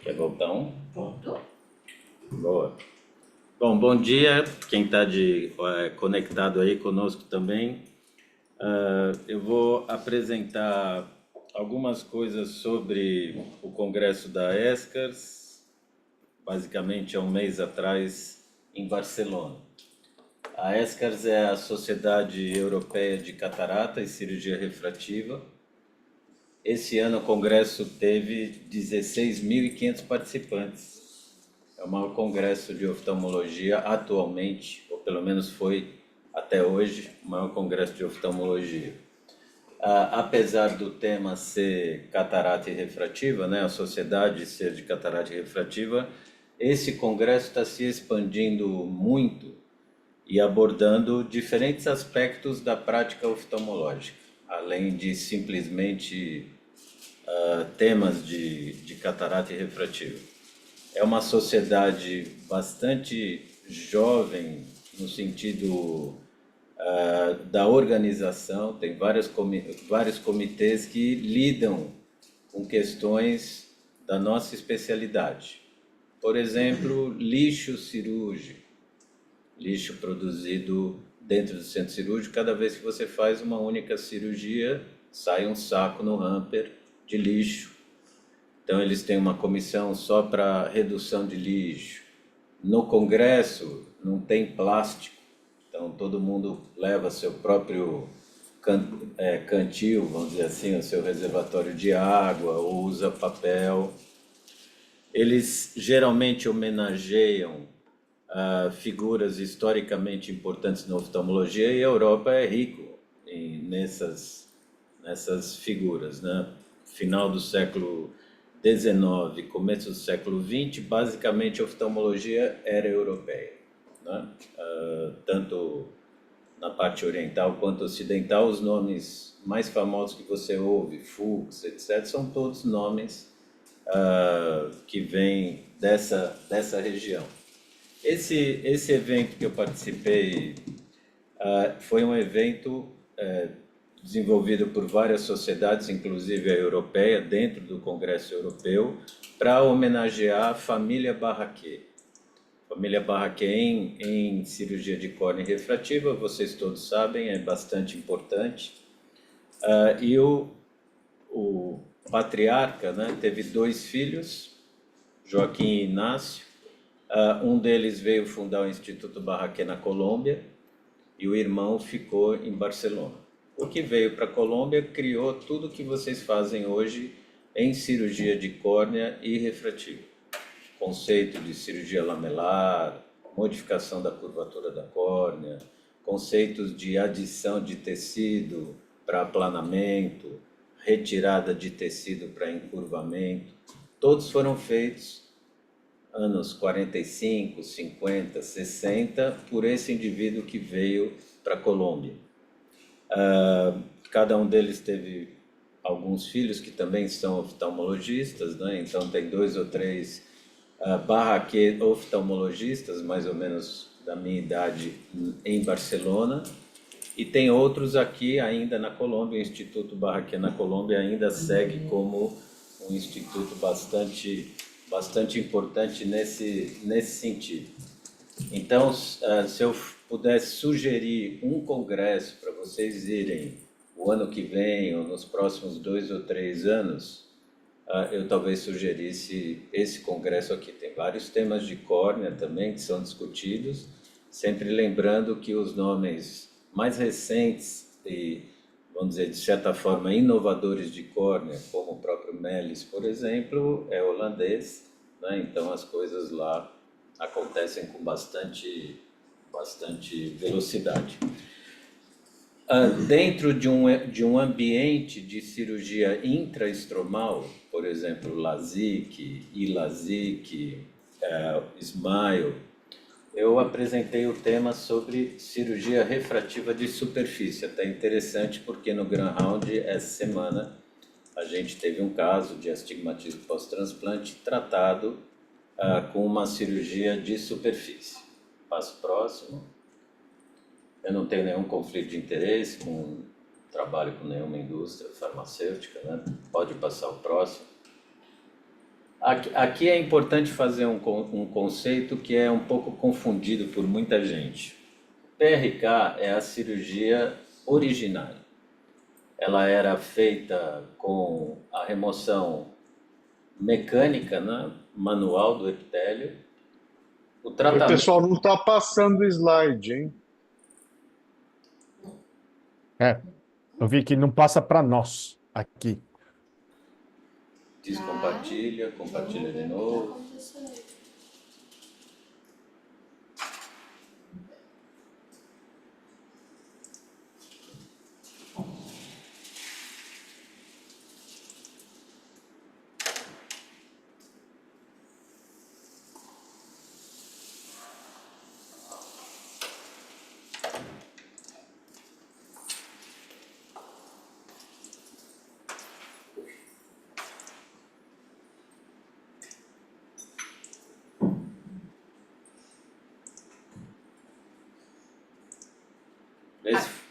Quer voltar um? Pronto. Boa. Bom dia, quem está conectado aí conosco também. Eu vou apresentar algumas coisas sobre o congresso da ESCARS, basicamente há um mês atrás, em Barcelona. A ESCARS é a Sociedade Europeia de Catarata e Cirurgia Refrativa. Esse ano o congresso teve 16.500 participantes. É o maior congresso de oftalmologia atualmente, ou pelo menos foi até hoje, o maior congresso de oftalmologia. Apesar do tema ser catarata e refrativa, né, a sociedade ser de catarata e refrativa, esse congresso está se expandindo muito e abordando diferentes aspectos da prática oftalmológica, além de simplesmente temas de catarata e refrativa. É uma sociedade bastante jovem no sentido da organização, tem vários comitês que lidam com questões da nossa especialidade. Por exemplo, lixo cirúrgico, lixo produzido dentro do centro cirúrgico. Cada vez que você faz uma única cirurgia, sai um saco no hamper de lixo. Então eles têm uma comissão só para redução de lixo. No congresso não tem plástico, então todo mundo leva seu próprio cantil, vamos dizer assim, o seu reservatório de água, ou usa papel. Eles geralmente homenageiam figuras historicamente importantes na oftalmologia, e a Europa é rico nessas figuras, né? Final do século XIX, começo do século XX, basicamente a oftalmologia era europeia, né? Tanto na parte oriental quanto ocidental, os nomes mais famosos que você ouve, Fuchs, etc., são todos nomes que vêm dessa região. Esse evento que eu participei foi um evento desenvolvido por várias sociedades, inclusive a europeia, dentro do Congresso Europeu, para homenagear a família Barraquer. Família Barraquer em cirurgia de córnea refrativa, vocês todos sabem, é bastante importante. E o patriarca, né, teve 2 filhos, Joaquim e Inácio. Um deles veio fundar o Instituto Barraquer na Colômbia e o irmão ficou em Barcelona. O que veio para a Colômbia criou tudo que vocês fazem hoje em cirurgia de córnea e refrativa. Conceito de cirurgia lamelar, modificação da curvatura da córnea, conceitos de adição de tecido para aplanamento, retirada de tecido para encurvamento, todos foram feitos anos 45, 50, 60, por esse indivíduo que veio para a Colômbia. Cada um deles teve alguns filhos que também são oftalmologistas, né? Então tem 2 ou 3 Barraquer oftalmologistas, mais ou menos da minha idade, em Barcelona, e tem outros aqui ainda na Colômbia. O Instituto Barraquer na Colômbia ainda segue como um instituto bastante importante nesse sentido. Então, se eu pudesse sugerir um congresso para vocês irem o ano que vem ou nos próximos 2 ou 3 anos, eu talvez sugerisse esse congresso aqui. Tem vários temas de córnea também que são discutidos, sempre lembrando que os nomes mais recentes e, vamos dizer, de certa forma, inovadores de córnea, como o próprio Melis, por exemplo, é holandês, né? Então as coisas lá acontecem com bastante velocidade. Dentro de um ambiente de cirurgia intraestromal, por exemplo, LASIK, ILASIK, SMILE, eu apresentei o tema sobre cirurgia refrativa de superfície. Até interessante porque no Grand Round, essa semana, a gente teve um caso de astigmatismo pós-transplante tratado com uma cirurgia de superfície. Passo próximo. Eu não tenho nenhum conflito de interesse com trabalho com nenhuma indústria farmacêutica, né? Pode passar o próximo. Aqui é importante fazer um conceito que é um pouco confundido por muita gente. PRK é a cirurgia originária. Ela era feita com a remoção mecânica, né, manual do epitélio. O Oi, tratamento. pessoal, não está passando o slide, hein? É, eu vi que não passa para nós aqui. Descompartilha, compartilha de novo.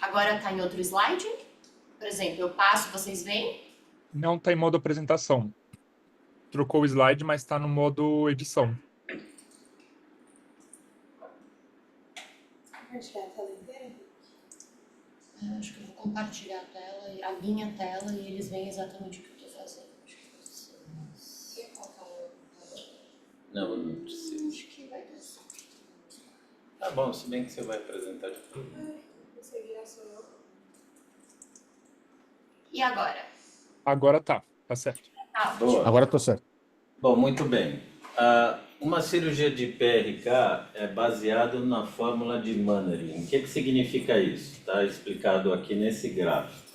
Agora está em outro slide? Por exemplo, eu passo, vocês veem? Não está em modo apresentação. Trocou o slide, mas está no modo edição. Compartilhar a tela inteira? Acho que eu vou compartilhar a tela, a minha tela, e eles veem exatamente o que eu estou fazendo. Acho que vai ser. Quer colocar o computador? Não precisa. Acho que vai dar certo. Tá bom, se bem que você vai apresentar depois. Você virar sou eu. E agora? Agora tá certo. Tá, Boa. Agora estou certo. Bom, muito bem. Uma cirurgia de PRK é baseada na fórmula de Mannerlin. O que significa isso? Está explicado aqui nesse gráfico.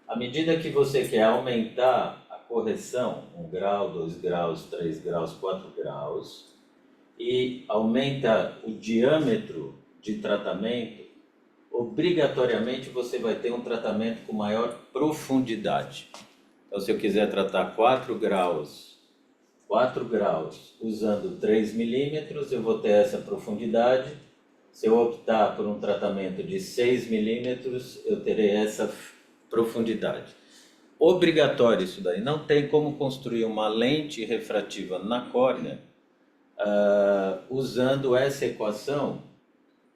À medida que você quer aumentar a correção, 1 grau, 2 graus, 3 graus, 4 graus, e aumenta o diâmetro de tratamento, obrigatoriamente você vai ter um tratamento com maior profundidade. Então, se eu quiser tratar 4 graus usando 3 milímetros, eu vou ter essa profundidade. Se eu optar por um tratamento de 6 milímetros, eu terei essa profundidade. Obrigatório isso daí. Não tem como construir uma lente refrativa na córnea usando essa equação,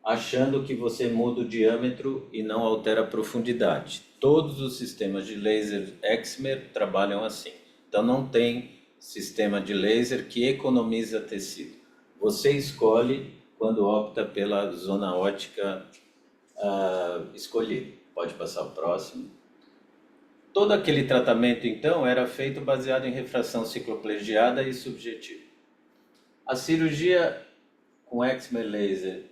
achando que você muda o diâmetro e não altera a profundidade. Todos os sistemas de laser Exmer trabalham assim. Então não tem sistema de laser que economiza tecido. Você escolhe quando opta pela zona ótica escolhida. Pode passar o próximo. Todo aquele tratamento, então, era feito baseado em refração cicloplegiada e subjetiva. A cirurgia com Exmer Laser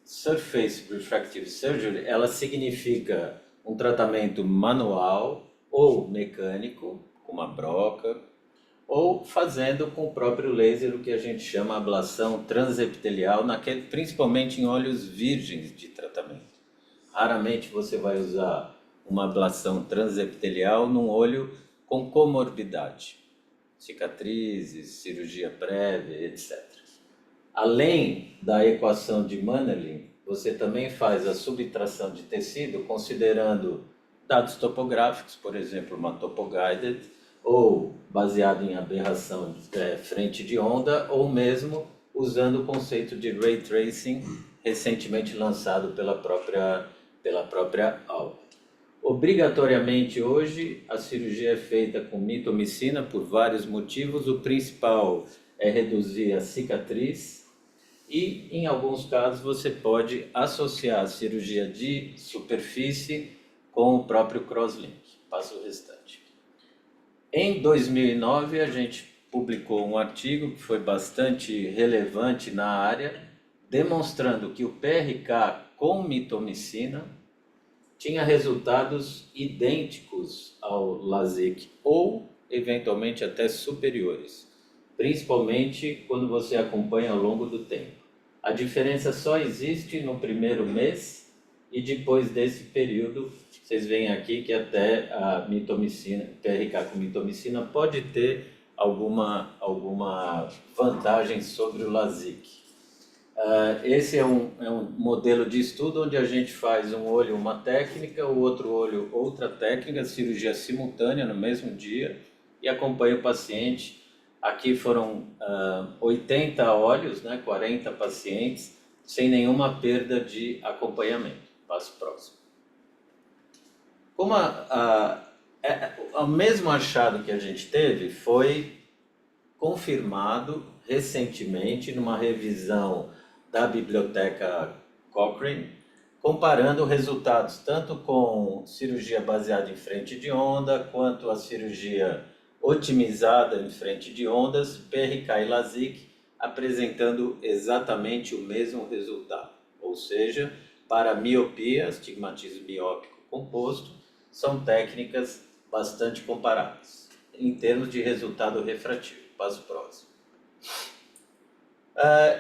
Surface Refractive Surgery, ela significa um tratamento manual ou mecânico, com uma broca, ou fazendo com o próprio laser o que a gente chama ablação transepitelial, principalmente em olhos virgens de tratamento. Raramente você vai usar uma ablação transepitelial num olho com comorbidade, cicatrizes, cirurgia prévia, etc. Além da equação de Mannerlin, você também faz a subtração de tecido considerando dados topográficos, por exemplo, uma topoguided, ou baseado em aberração de frente de onda, ou mesmo usando o conceito de Ray Tracing, recentemente lançado pela própria aula. Obrigatoriamente hoje a cirurgia é feita com mitomicina por vários motivos. O principal é reduzir a cicatriz e, em alguns casos, você pode associar a cirurgia de superfície com o próprio crosslink. Passa o restante. Em 2009, a gente publicou um artigo que foi bastante relevante na área, demonstrando que o PRK com mitomicina tinha resultados idênticos ao LASIK ou, eventualmente, até superiores, principalmente quando você acompanha ao longo do tempo. A diferença só existe no primeiro mês e depois desse período, vocês veem aqui que até a mitomicina, PRK com mitomicina pode ter alguma vantagem sobre o LASIK. Esse é um modelo de estudo onde a gente faz um olho uma técnica, o outro olho outra técnica, cirurgia simultânea no mesmo dia e acompanha o paciente Aqui foram 80 olhos, né, 40 pacientes, sem nenhuma perda de acompanhamento. Passo próximo. Como o mesmo achado que a gente teve foi confirmado recentemente numa revisão da biblioteca Cochrane, comparando resultados tanto com cirurgia baseada em frente de onda, quanto a cirurgia otimizada em frente de ondas, PRK e LASIK, apresentando exatamente o mesmo resultado. Ou seja, para miopia, astigmatismo miópico composto, são técnicas bastante comparáveis, em termos de resultado refrativo. Passo próximo.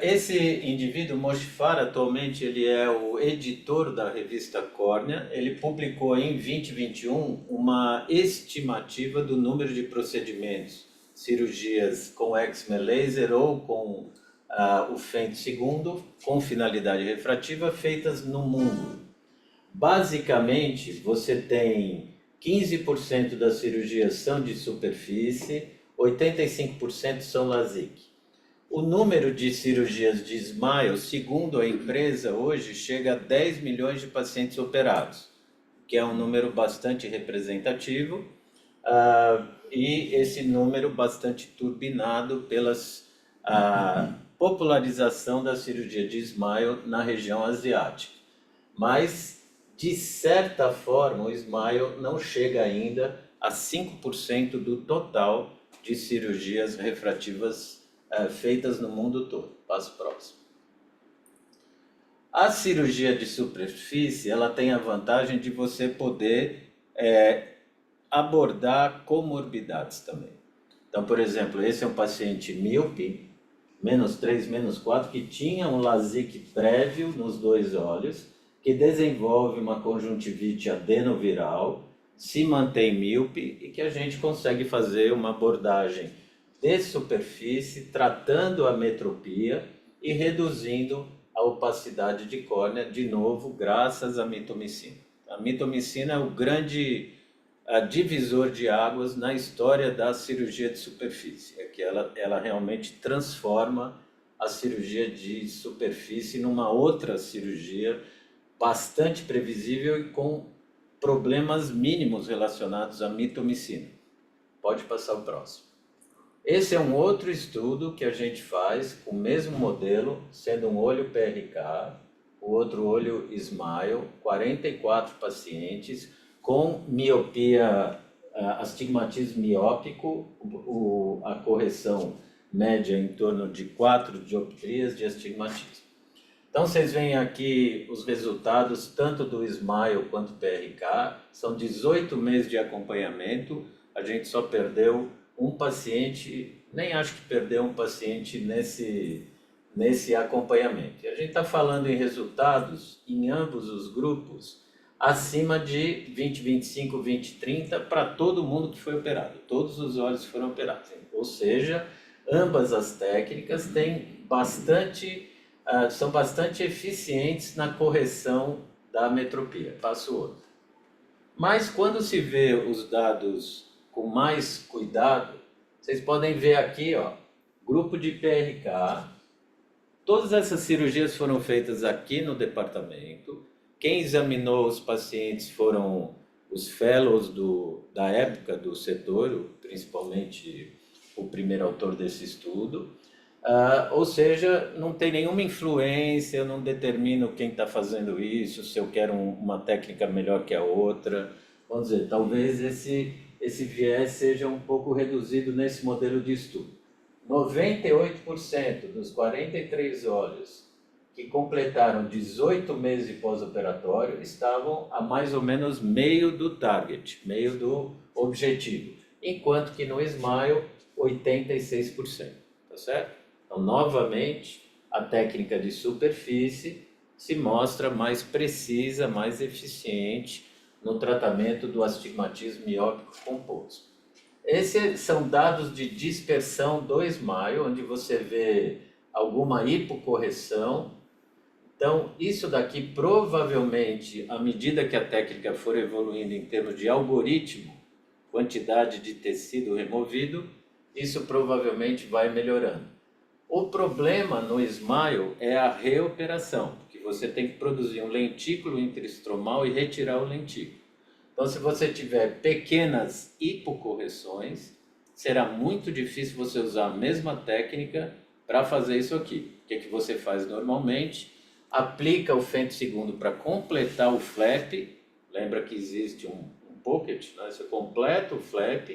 Esse indivíduo, Moshfar, atualmente ele é o editor da revista Córnea. Ele publicou em 2021 uma estimativa do número de procedimentos, cirurgias com excimer laser ou com o Fento II, com finalidade refrativa, feitas no mundo. Basicamente, você tem 15% das cirurgias são de superfície, 85% são LASIK. O número de cirurgias de SMILE, segundo a empresa, hoje chega a 10 milhões de pacientes operados, que é um número bastante representativo, e esse número bastante turbinado pelas popularização da cirurgia de SMILE na região asiática. Mas, de certa forma, o SMILE não chega ainda a 5% do total de cirurgias refrativas feitas no mundo todo. Passo próximo. A cirurgia de superfície, ela tem a vantagem de você poder abordar comorbidades também. Então, por exemplo, esse é um paciente míope, -3, -4, que tinha um LASIK prévio nos 2 olhos, que desenvolve uma conjuntivite adenoviral, se mantém míope e que a gente consegue fazer uma abordagem de superfície, tratando a metropia e reduzindo a opacidade de córnea, de novo, graças à mitomicina. A mitomicina é o grande divisor de águas na história da cirurgia de superfície. É que ela realmente transforma a cirurgia de superfície numa outra cirurgia bastante previsível e com problemas mínimos relacionados à mitomicina. Pode passar o próximo. Esse é um outro estudo que a gente faz com o mesmo modelo, sendo um olho PRK, o outro olho SMILE, 44 pacientes com miopia, astigmatismo miópico, a correção média em torno de 4 dioptrias de astigmatismo. Então, vocês veem aqui os resultados tanto do SMILE quanto do PRK, são 18 meses de acompanhamento, a gente só perdeu um paciente, nem acho que perdeu um paciente nesse acompanhamento. E a gente está falando em resultados em ambos os grupos acima de 20, 25, 20, 30 para todo mundo que foi operado. Todos os olhos foram operados. Ou seja, ambas as técnicas são bastante eficientes na correção da metropia. Passo outro. Mas quando se vê os dados com mais cuidado, vocês podem ver aqui, ó, grupo de PRK. Todas essas cirurgias foram feitas aqui no departamento. Quem examinou os pacientes foram os fellows da época do setor, principalmente o primeiro autor desse estudo. Ou seja, não tem nenhuma influência, eu não determino quem está fazendo isso, se eu quero uma técnica melhor que a outra. Vamos dizer, talvez esse viés seja um pouco reduzido nesse modelo de estudo. 98% dos 43 olhos que completaram 18 meses de pós-operatório estavam a mais ou menos meio do target, meio do objetivo, enquanto que no SMILE, 86%, tá certo? Então, novamente, a técnica de superfície se mostra mais precisa, mais eficiente no tratamento do astigmatismo miópico composto. Esses são dados de dispersão do SMILE, onde você vê alguma hipocorreção. Então, isso daqui provavelmente, à medida que a técnica for evoluindo em termos de algoritmo, quantidade de tecido removido, isso provavelmente vai melhorando. O problema no Smile é a reoperação, porque você tem que produzir um lentículo intraestromal e retirar o lentículo. Então, se você tiver pequenas hipocorreções, será muito difícil você usar a mesma técnica para fazer isso aqui. O que você faz normalmente? Aplica o femtosegundo para completar o flap. Lembra que existe um pocket, né? Você completa o flap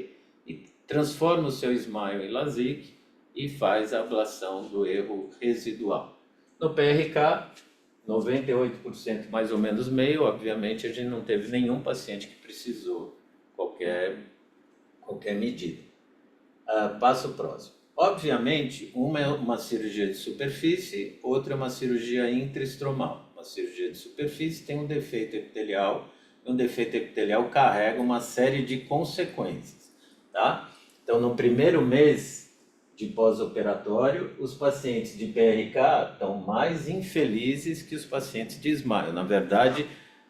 e transforma o seu Smile em LASIK e faz a ablação do erro residual. No PRK, 98% mais ou menos meio, obviamente a gente não teve nenhum paciente que precisou qualquer medida. Passo próximo. Obviamente, uma é uma cirurgia de superfície, outra é uma cirurgia intraestromal. Uma cirurgia de superfície tem um defeito epitelial, e um defeito epitelial carrega uma série de consequências, tá? Então, no primeiro mês de pós-operatório, os pacientes de PRK estão mais infelizes que os pacientes de Smile. Na verdade,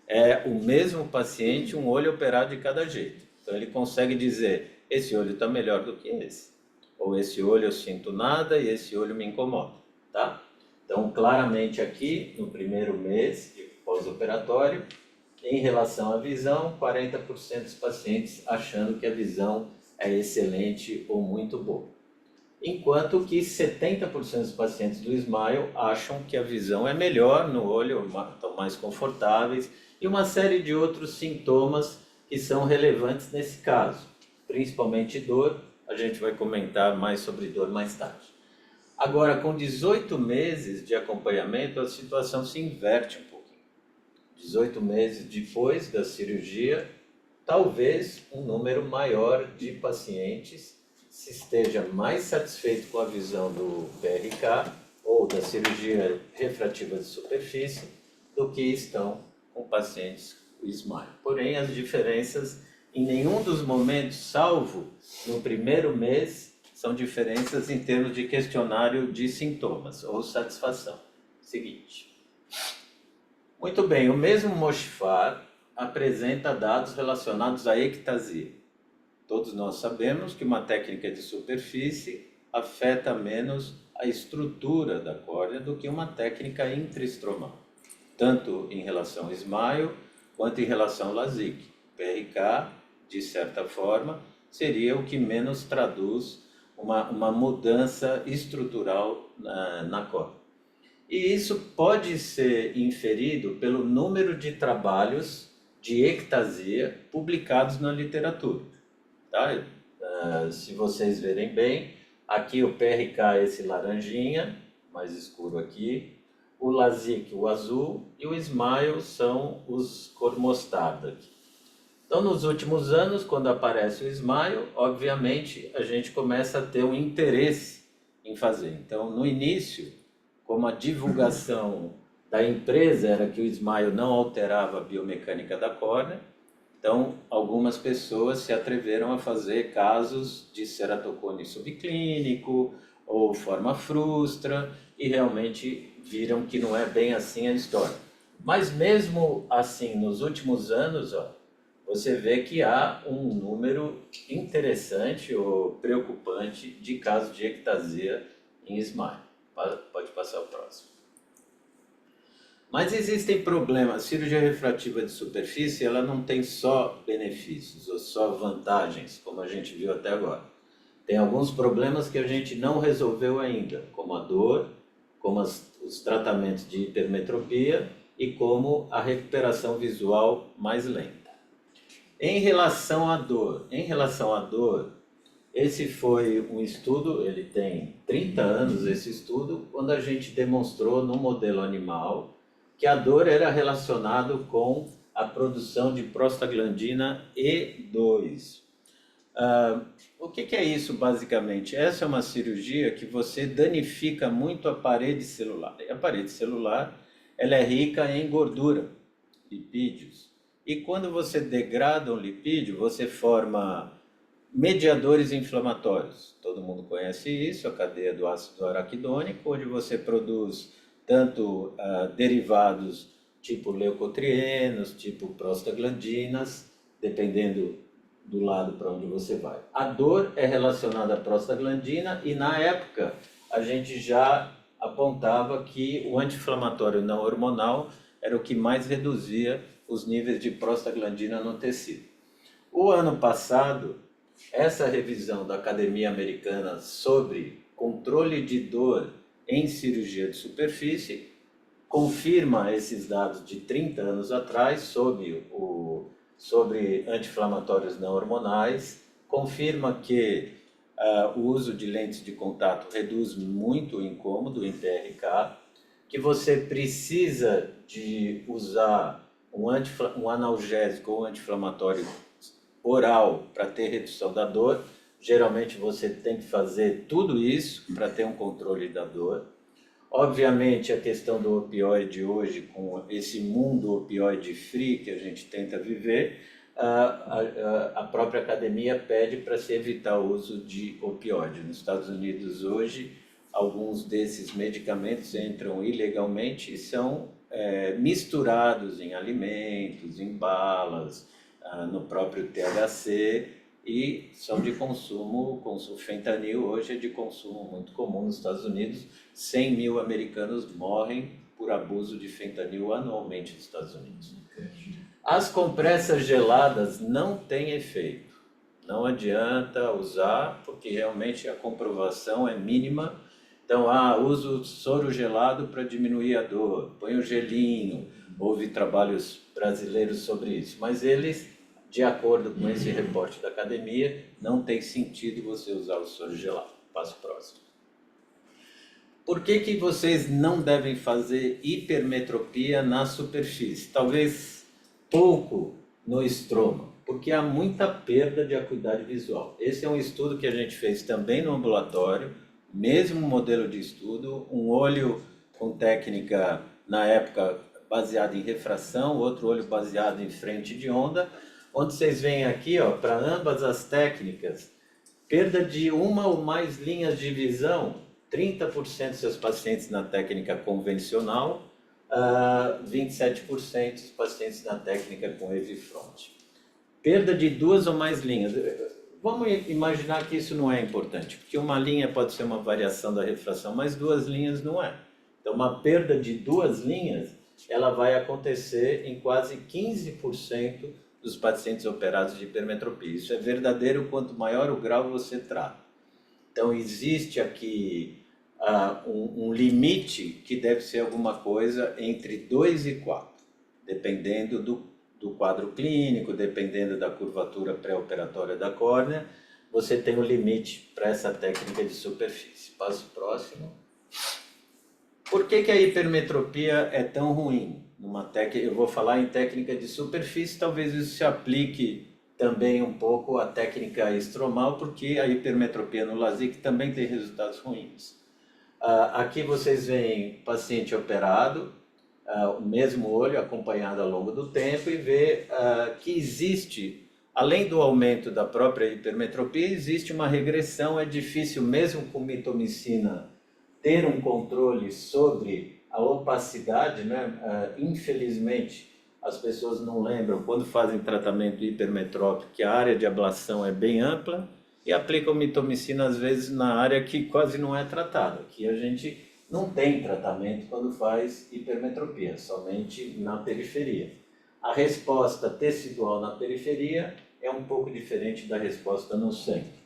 é o mesmo paciente, um olho operado de cada jeito. Então, ele consegue dizer, esse olho está melhor do que esse. Ou esse olho eu sinto nada e esse olho me incomoda, tá? Então, claramente aqui, no primeiro mês de pós-operatório, em relação à visão, 40% dos pacientes achando que a visão é excelente ou muito boa. Enquanto que 70% dos pacientes do Smile acham que a visão é melhor no olho, estão mais confortáveis, e uma série de outros sintomas que são relevantes nesse caso, principalmente dor. A gente vai comentar mais sobre dor mais tarde. Agora, com 18 meses de acompanhamento, a situação se inverte um pouquinho. 18 meses depois da cirurgia, talvez um número maior de pacientes se esteja mais satisfeito com a visão do PRK ou da cirurgia refrativa de superfície do que estão com pacientes com Smile. Porém, as diferenças em nenhum dos momentos, salvo no primeiro mês, são diferenças em termos de questionário de sintomas ou satisfação. Seguinte. Muito bem, o mesmo Moshfar apresenta dados relacionados à ectasia. Todos nós sabemos que uma técnica de superfície afeta menos a estrutura da córnea do que uma técnica intraestromal, tanto em relação ao Smile quanto em relação ao LASIK. PRK, de certa forma, seria o que menos traduz uma mudança estrutural na córnea. E isso pode ser inferido pelo número de trabalhos de ectasia publicados na literatura. Tá? Se vocês verem bem, aqui o PRK é esse laranjinha, mais escuro aqui, o LASIK o azul e o Smile são os cor mostarda aqui. Então, nos últimos anos, quando aparece o Smile, obviamente a gente começa a ter um interesse em fazer. Então, no início, como a divulgação da empresa era que o Smile não alterava a biomecânica da córnea, então algumas pessoas se atreveram a fazer casos de ceratocone subclínico ou forma frustra e realmente viram que não é bem assim a história. Mas mesmo assim, nos últimos anos, você vê que há um número interessante ou preocupante de casos de ectasia em Smile. Pode passar o próximo. Mas existem problemas. A cirurgia refrativa de superfície, ela não tem só benefícios ou só vantagens, como a gente viu até agora. Tem alguns problemas que a gente não resolveu ainda, como a dor, como os tratamentos de hipermetropia e como a recuperação visual mais lenta. Em relação à dor, esse foi um estudo, ele tem 30 anos esse estudo, quando a gente demonstrou no modelo animal que a dor era relacionada com a produção de prostaglandina E2. O que é isso basicamente? Essa é uma cirurgia que você danifica muito a parede celular. E a parede celular ela é rica em gordura, lipídios. E quando você degrada um lipídio, você forma mediadores inflamatórios. Todo mundo conhece isso, a cadeia do ácido araquidônico, onde você produz tanto derivados tipo leucotrienos, tipo prostaglandinas, dependendo do lado para onde você vai. A dor é relacionada à prostaglandina e, na época, a gente já apontava que o anti-inflamatório não hormonal era o que mais reduzia os níveis de prostaglandina no tecido. O ano passado, essa revisão da Academia Americana sobre controle de dor em cirurgia de superfície confirma esses dados de 30 anos atrás sobre anti-inflamatórios não hormonais, confirma que o uso de lentes de contato reduz muito o incômodo em TRK, que você precisa de usar um analgésico ou anti-inflamatório oral para ter redução da dor. Geralmente você tem que fazer tudo isso para ter um controle da dor. Obviamente, a questão do opioide hoje, com esse mundo opioide free que a gente tenta viver, a própria academia pede para se evitar o uso de opioide. Nos Estados Unidos hoje, alguns desses medicamentos entram ilegalmente e são misturados em alimentos, em balas, no próprio THC, e são de consumo. O fentanil hoje é de consumo muito comum nos Estados Unidos. 100 mil americanos morrem por abuso de fentanil anualmente nos Estados Unidos. As compressas geladas não têm efeito. Não adianta usar, porque realmente a comprovação é mínima. Então, uso soro gelado para diminuir a dor, põe o gelinho. Houve trabalhos brasileiros sobre isso, mas eles, de acordo com esse reporte da academia, não tem sentido você usar o soro gelado. Passo próximo. Por que vocês não devem fazer hipermetropia na superfície? Talvez pouco no estroma, porque há muita perda de acuidade visual. Esse é um estudo que a gente fez também no ambulatório, mesmo modelo de estudo, um olho com técnica, na época, baseada em refração, outro olho baseado em frente de onda, onde vocês veem aqui, para ambas as técnicas, perda de uma ou mais linhas de visão, 30% dos seus pacientes na técnica convencional, 27% dos pacientes na técnica com Evifront. Perda de 2 ou mais linhas. Vamos imaginar que isso não é importante, porque uma linha pode ser uma variação da refração, mas 2 linhas não é. Então, uma perda de 2 linhas, ela vai acontecer em quase 15% dos pacientes operados de hipermetropia. Isso é verdadeiro quanto maior o grau você trata. Então, existe aqui um limite que deve ser alguma coisa entre 2 e 4, dependendo do quadro clínico, dependendo da curvatura pré-operatória da córnea, você tem um limite para essa técnica de superfície. Passo próximo. Por que a hipermetropia é tão ruim? Eu vou falar em técnica de superfície, talvez isso se aplique também um pouco à técnica estromal, porque a hipermetropia no LASIK também tem resultados ruins. Aqui vocês veem paciente operado, o mesmo olho acompanhado ao longo do tempo, e vê que existe, além do aumento da própria hipermetropia, existe uma regressão. É difícil, mesmo com mitomicina, ter um controle sobre a opacidade, né? Infelizmente, as pessoas não lembram, quando fazem tratamento hipermetrópico, que a área de ablação é bem ampla, e aplicam mitomicina, às vezes, na área que quase não é tratada, que a gente não tem tratamento quando faz hipermetropia, somente na periferia. A resposta tecidual na periferia é um pouco diferente da resposta no centro.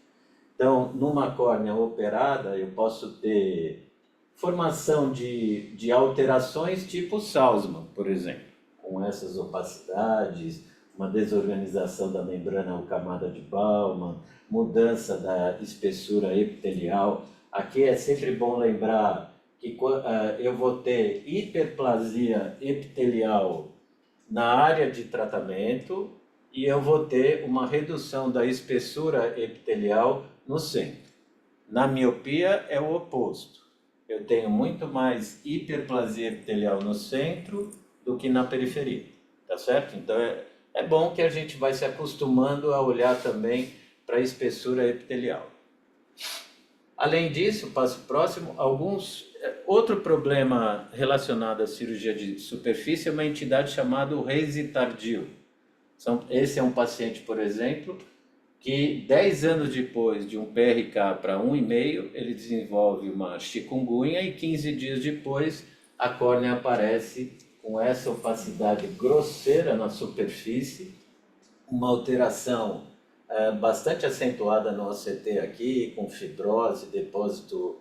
Então, numa córnea operada, eu posso ter formação de alterações tipo Salzmann, por exemplo, com essas opacidades, uma desorganização da membrana ou camada de Baumann, mudança da espessura epitelial. Aqui é sempre bom lembrar que eu vou ter hiperplasia epitelial na área de tratamento e eu vou ter uma redução da espessura epitelial no centro. Na miopia é o oposto. Eu tenho muito mais hiperplasia epitelial no centro do que na periferia, tá certo? Então é bom que a gente vai se acostumando a olhar também para a espessura epitelial. Além disso, passo próximo, outro problema relacionado à cirurgia de superfície é uma entidade chamada Reise tardio. Esse é um paciente, por exemplo, que 10 anos depois de um PRK para 1,5, ele desenvolve uma chikungunya e 15 dias depois a córnea aparece com essa opacidade grosseira na superfície, uma alteração bastante acentuada no OCT aqui, com fibrose, depósito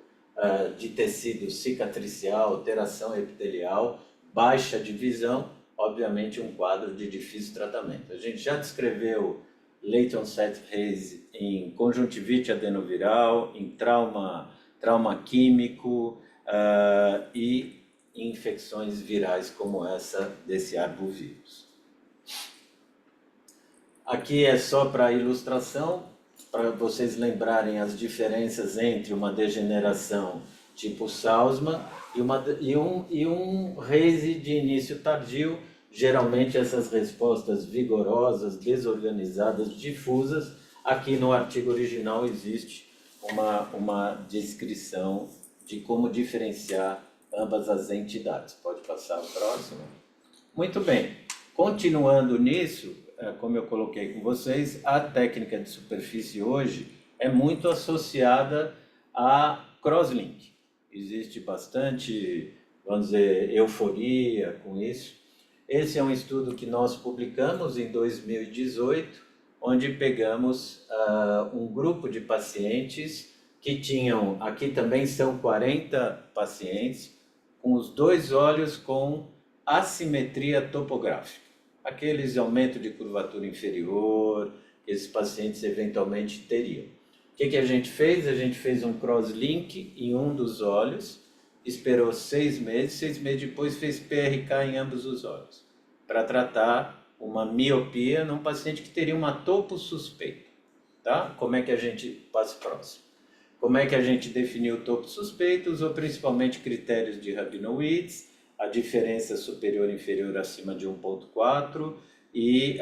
de tecido cicatricial, alteração epitelial, baixa de visão, obviamente um quadro de difícil tratamento. A gente já descreveu Layton-Seth Haze em conjuntivite adenoviral, em trauma químico e infecções virais como essa desse arbovírus. Aqui é só para ilustração, para vocês lembrarem as diferenças entre uma degeneração tipo Salzmann e um Haze de início tardio. Geralmente essas respostas vigorosas, desorganizadas, difusas. Aqui no artigo original existe uma descrição de como diferenciar ambas as entidades. Pode passar o próximo. Muito bem. Continuando nisso, como eu coloquei com vocês, a técnica de superfície hoje é muito associada a crosslink. Existe bastante, vamos dizer, euforia com isso. Esse é um estudo que nós publicamos em 2018, onde pegamos um grupo de pacientes que tinham, aqui também são 40 pacientes, com os dois olhos com assimetria topográfica. Aqueles aumento de curvatura inferior, que esses pacientes eventualmente teriam. O que a gente fez? A gente fez um crosslink em um dos olhos, esperou 6 meses, 6 meses depois fez PRK em ambos os olhos, para tratar uma miopia num paciente que teria uma topo suspeita. Tá? Como é que a gente passa próximo? Como é que a gente definiu o topo suspeito? Usou principalmente critérios de Rabinowitz, a diferença superior e inferior acima de 1,4 e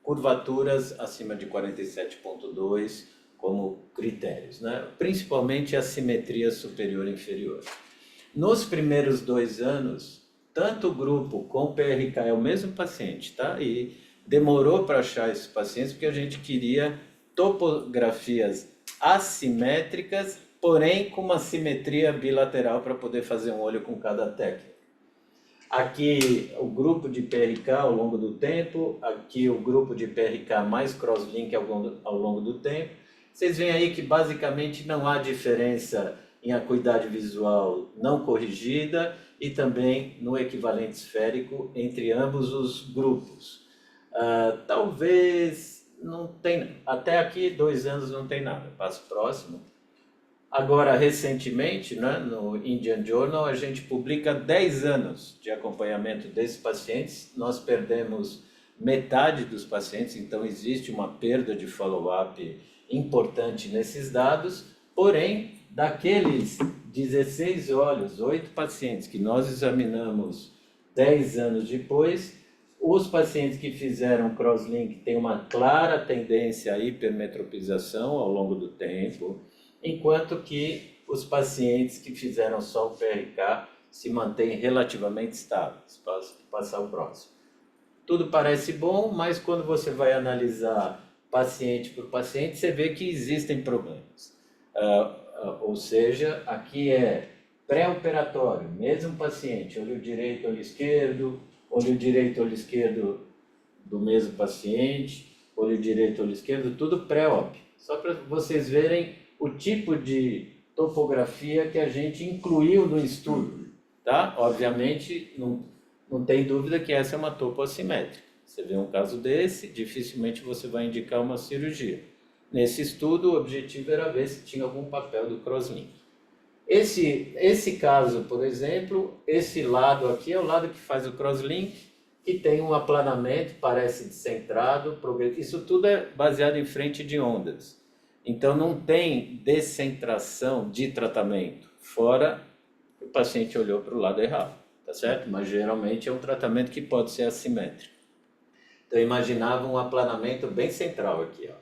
curvaturas acima de 47,2 como critérios, né? Principalmente a simetria superior e inferior. Nos primeiros 2 anos, tanto o grupo com PRK é o mesmo paciente, tá? E demorou para achar esses pacientes porque a gente queria topografias assimétricas, porém com uma simetria bilateral para poder fazer um olho com cada técnica. Aqui o grupo de PRK ao longo do tempo, aqui o grupo de PRK mais crosslink ao longo do tempo. Vocês veem aí que basicamente não há diferença em acuidade visual não corrigida e também no equivalente esférico entre ambos os grupos. Talvez não tenha, até aqui 2 anos não tem nada, passo próximo. Agora, recentemente, né, no Indian Journal, a gente publica 10 anos de acompanhamento desses pacientes. Nós perdemos metade dos pacientes, então existe uma perda de follow-up importante nesses dados. Porém, daqueles 16 olhos, 8 pacientes que nós examinamos 10 anos depois, os pacientes que fizeram crosslink têm uma clara tendência à hipermetropização ao longo do tempo, enquanto que os pacientes que fizeram só o PRK se mantêm relativamente estáveis. Posso passar o próximo. Tudo parece bom, mas quando você vai analisar paciente por paciente, você vê que existem problemas. Ou seja, aqui é pré-operatório, mesmo paciente, olho direito, olho esquerdo do mesmo paciente, olho direito, olho esquerdo, tudo pré-op. Só para vocês verem o tipo de topografia que a gente incluiu no estudo, tá? Obviamente, não tem dúvida que essa é uma topo assimétrica. Você vê um caso desse, dificilmente você vai indicar uma cirurgia. Nesse estudo, o objetivo era ver se tinha algum papel do crosslink. Esse caso, por exemplo, esse lado aqui é o lado que faz o crosslink, que tem um aplanamento, parece descentrado, isso tudo é baseado em frente de ondas. Então, não tem descentração de tratamento, fora que o paciente olhou para o lado errado, tá certo? Mas, geralmente, é um tratamento que pode ser assimétrico. Então, eu imaginava um aplanamento bem central aqui, ó.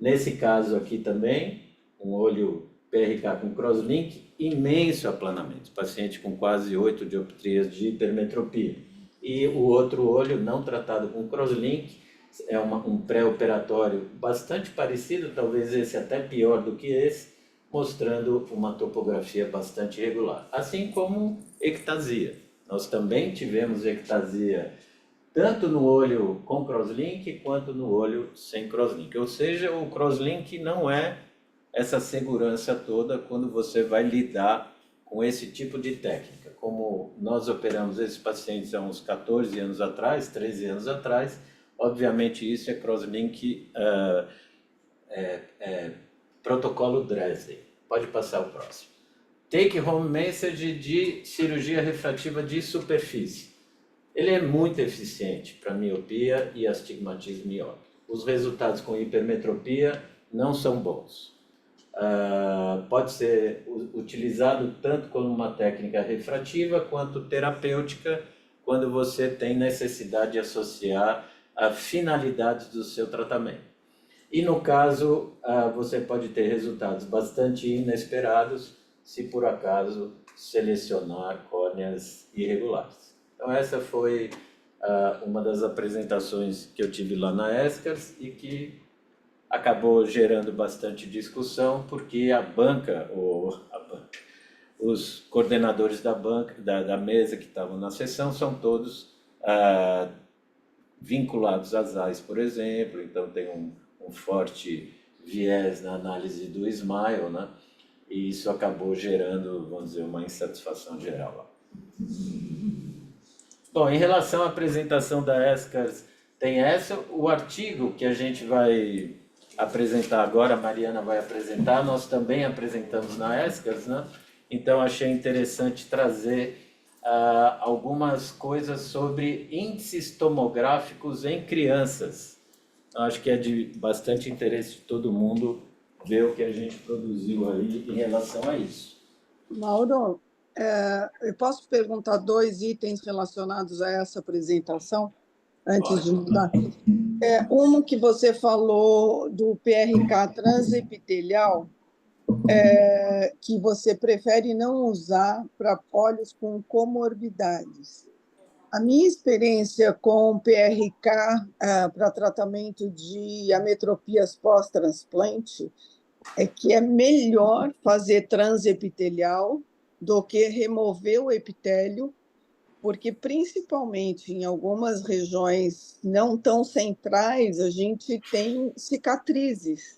Nesse caso aqui também, um olho PRK com crosslink, imenso aplanamento, paciente com quase 8 dioptrias de hipermetropia. E o outro olho não tratado com crosslink, é um pré-operatório bastante parecido, talvez esse até pior do que esse, mostrando uma topografia bastante irregular. Assim como ectasia. Nós também tivemos ectasia tanto no olho com crosslink quanto no olho sem crosslink. Ou seja, o crosslink não é essa segurança toda quando você vai lidar com esse tipo de técnica. Como nós operamos esses pacientes há uns 14 anos atrás, 13 anos atrás, obviamente isso é crosslink protocolo Dresden. Pode passar o próximo. Take home message de cirurgia refrativa de superfície. Ele é muito eficiente para miopia e astigmatismo miópico. Os resultados com hipermetropia não são bons. Pode ser utilizado tanto como uma técnica refrativa quanto terapêutica quando você tem necessidade de associar a finalidades do seu tratamento. E no caso, você pode ter resultados bastante inesperados se por acaso selecionar córneas irregulares. Então essa foi uma das apresentações que eu tive lá na ESCARS e que acabou gerando bastante discussão, porque os coordenadores da mesa que estavam na sessão são todos vinculados às AIS, por exemplo, então tem um forte viés na análise do SMILE, né? E isso acabou gerando, vamos dizer, uma insatisfação geral lá. Bom, em relação à apresentação da ESCARS, tem o artigo que a gente vai apresentar agora, a Mariana vai apresentar, nós também apresentamos na ESCARS, né? Então achei interessante trazer algumas coisas sobre índices tomográficos em crianças. Acho que é de bastante interesse de todo mundo ver o que a gente produziu aí em relação a isso. Mauro, eu posso perguntar 2 itens relacionados a essa apresentação, antes de mudar? Um que você falou do PRK transepitelial, que você prefere não usar para olhos com comorbidades. A minha experiência com PRK para tratamento de ametropias pós-transplante é que é melhor fazer transepitelial do que remover o epitélio, porque principalmente em algumas regiões não tão centrais a gente tem cicatrizes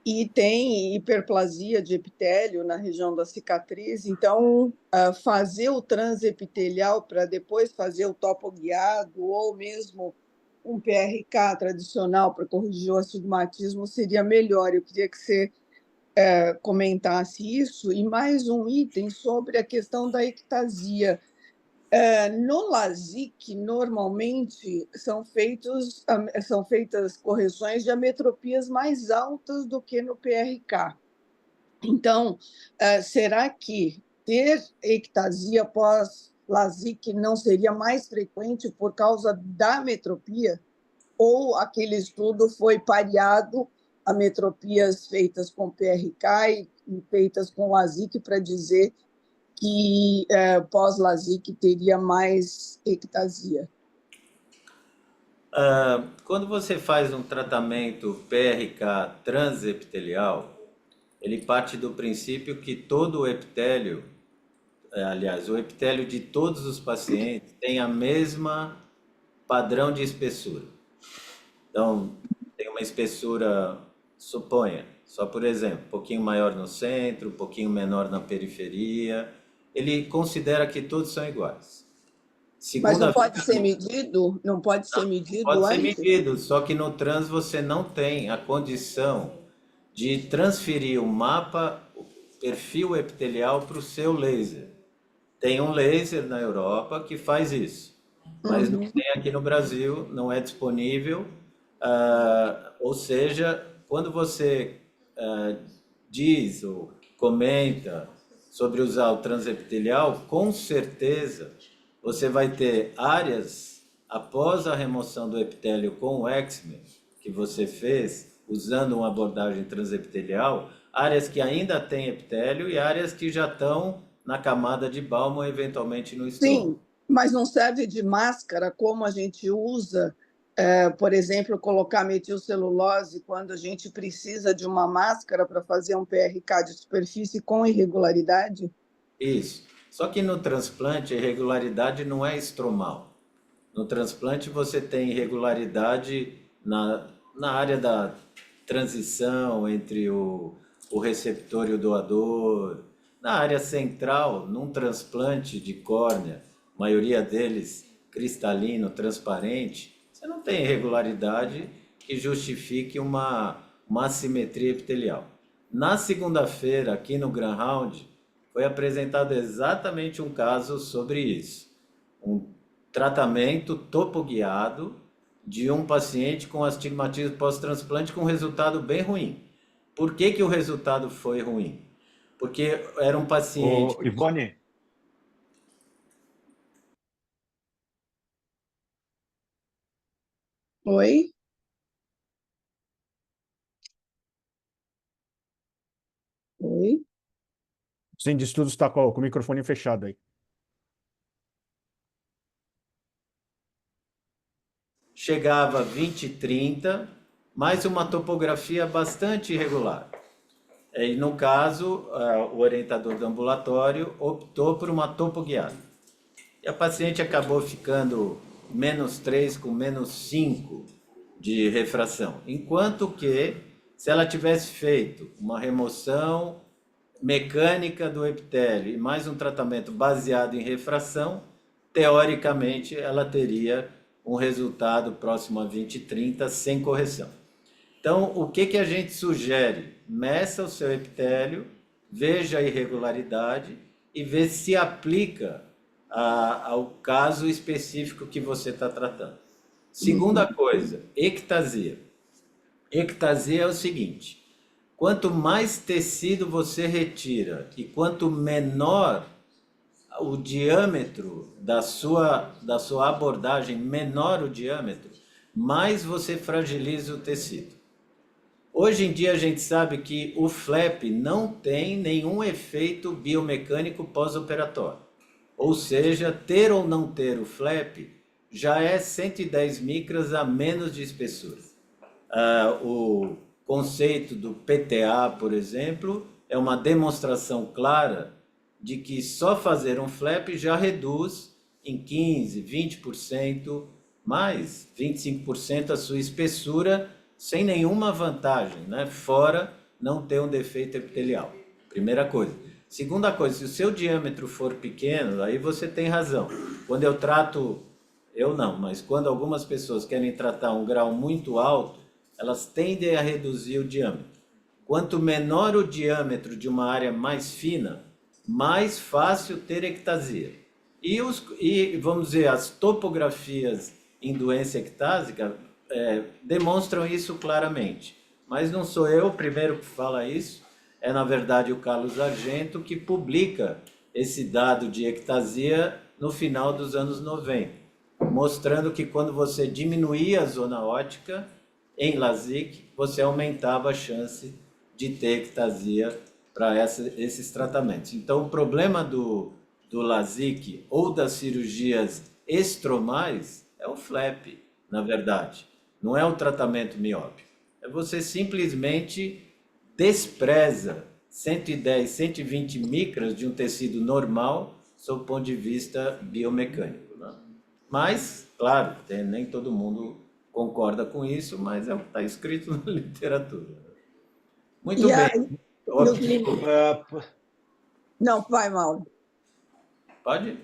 e tem hiperplasia de epitélio na região da cicatriz, então fazer o transepitelial para depois fazer o topo guiado ou mesmo um PRK tradicional para corrigir o astigmatismo seria melhor. Eu queria que você comentasse isso. E mais um item sobre a questão da ectasia. No LASIK, normalmente, são feitas correções de ametropias mais altas do que no PRK. Então, será que ter ectasia pós-LASIK não seria mais frequente por causa da ametropia? Ou aquele estudo foi pareado ametropias feitas com PRK e feitas com LASIK para dizer que pós-LASIK teria mais ectasia? Quando você faz um tratamento PRK transepitelial, ele parte do princípio que todo o epitélio, aliás, o epitélio de todos os pacientes tem a mesma padrão de espessura. Então, tem uma espessura, suponha, só por exemplo, um pouquinho maior no centro, um pouquinho menor na periferia. Ele considera que todos são iguais. Mas não pode ser medido? Não pode ser medido pode antes? ser medido, só que no trans você não tem a condição de transferir o mapa, o perfil epitelial para o seu laser. Tem um laser na Europa que faz isso, mas não tem aqui no Brasil, não é disponível. Ou seja, quando você diz ou comenta sobre usar o transepitelial, com certeza você vai ter áreas, após a remoção do epitélio com o Exmer, que você fez, usando uma abordagem transepitelial, áreas que ainda têm epitélio e áreas que já estão na camada de Baumann, eventualmente no estômago. Sim, mas não serve de máscara como a gente usa por exemplo, colocar metilcelulose quando a gente precisa de uma máscara para fazer um PRK de superfície com irregularidade? Isso. Só que no transplante, a irregularidade não é estromal. No transplante, você tem irregularidade na área da transição entre o receptor e o doador. Na área central, num transplante de córnea, a maioria deles cristalino, transparente, você não tem irregularidade que justifique uma assimetria epitelial. Na segunda-feira, aqui no Grand Round, foi apresentado exatamente um caso sobre isso. Um tratamento topoguiado de um paciente com astigmatismo pós-transplante com resultado bem ruim. Por que o resultado foi ruim? Porque era um paciente... Ô, Ivone, Oi? Oi? O Centro de Estudos está com o microfone fechado aí. chegava a 20, 30, mas uma topografia bastante irregular. E, no caso, o orientador do ambulatório optou por uma topoguiada. E a paciente acabou ficando -3 com -5 de refração. Enquanto que, se ela tivesse feito uma remoção mecânica do epitélio e mais um tratamento baseado em refração, teoricamente ela teria um resultado próximo a 20, 30 sem correção. Então, o que a gente sugere? Meça o seu epitélio, veja a irregularidade e vê se aplica ao caso específico que você está tratando. Segunda coisa, ectasia. Ectasia é o seguinte: quanto mais tecido você retira e quanto menor o diâmetro da sua abordagem, menor o diâmetro, mais você fragiliza o tecido. Hoje em dia a gente sabe que o flap não tem nenhum efeito biomecânico pós-operatório. Ou seja, ter ou não ter o flap já é 110 micras a menos de espessura. O conceito do PTA, por exemplo, é uma demonstração clara de que só fazer um flap já reduz em 15%, 20%, mais 25% a sua espessura, sem nenhuma vantagem, né? Fora não ter um defeito epitelial. Primeira coisa. Segunda coisa, se o seu diâmetro for pequeno, aí você tem razão. Quando eu trato, eu não, mas quando algumas pessoas querem tratar um grau muito alto, elas tendem a reduzir o diâmetro. Quanto menor o diâmetro de uma área mais fina, mais fácil ter ectasia. E vamos dizer, as topografias em doença ectásica demonstram isso claramente. Mas não sou eu o primeiro que fala isso, é na verdade o Carlos Argento que publica esse dado de ectasia no final dos anos 90, mostrando que quando você diminuía a zona óptica em LASIK, você aumentava a chance de ter ectasia para esses tratamentos. Então, o problema do LASIK ou das cirurgias estromais é o flap, na verdade. Não é o tratamento miópico. É você simplesmente despreza 110, 120 micras de um tecido normal sob o ponto de vista biomecânico, né? Mas, claro, nem todo mundo concorda com isso, mas é o que está escrito na literatura. Muito bem. Não, vai, Mauro. Pode?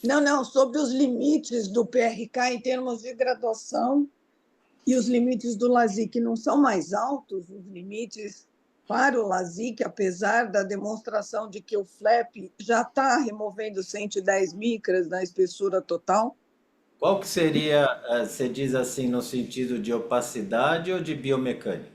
Não, sobre os limites do PRK em termos de graduação e os limites do LASIK não são mais altos, os limites para o LASIK, apesar da demonstração de que o flap já está removendo 110 micras na espessura total? Qual que seria, você diz assim, no sentido de opacidade ou de biomecânica?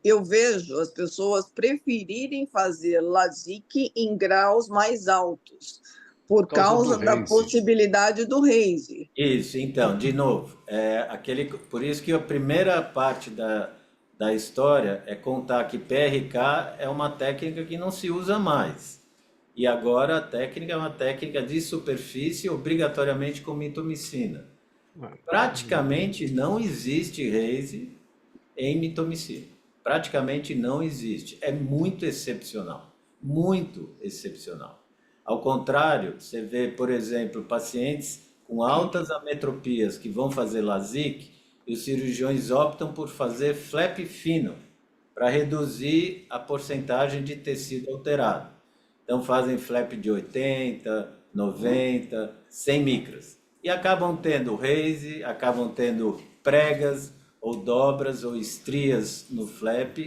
Eu vejo as pessoas preferirem fazer LASIK em graus mais altos, por causa da possibilidade do raise. Isso, então, de novo, por isso que a primeira parte da história é contar que PRK é uma técnica que não se usa mais. E agora a técnica é uma técnica de superfície, obrigatoriamente com mitomicina. Praticamente não existe raise em mitomicina. Praticamente não existe. É muito excepcional. Muito excepcional. Ao contrário, você vê, por exemplo, pacientes com altas ametropias que vão fazer LASIK e os cirurgiões optam por fazer flap fino para reduzir a porcentagem de tecido alterado. Então fazem flap de 80, 90, 100 micras. E acabam tendo raise, acabam tendo pregas ou dobras ou estrias no flap,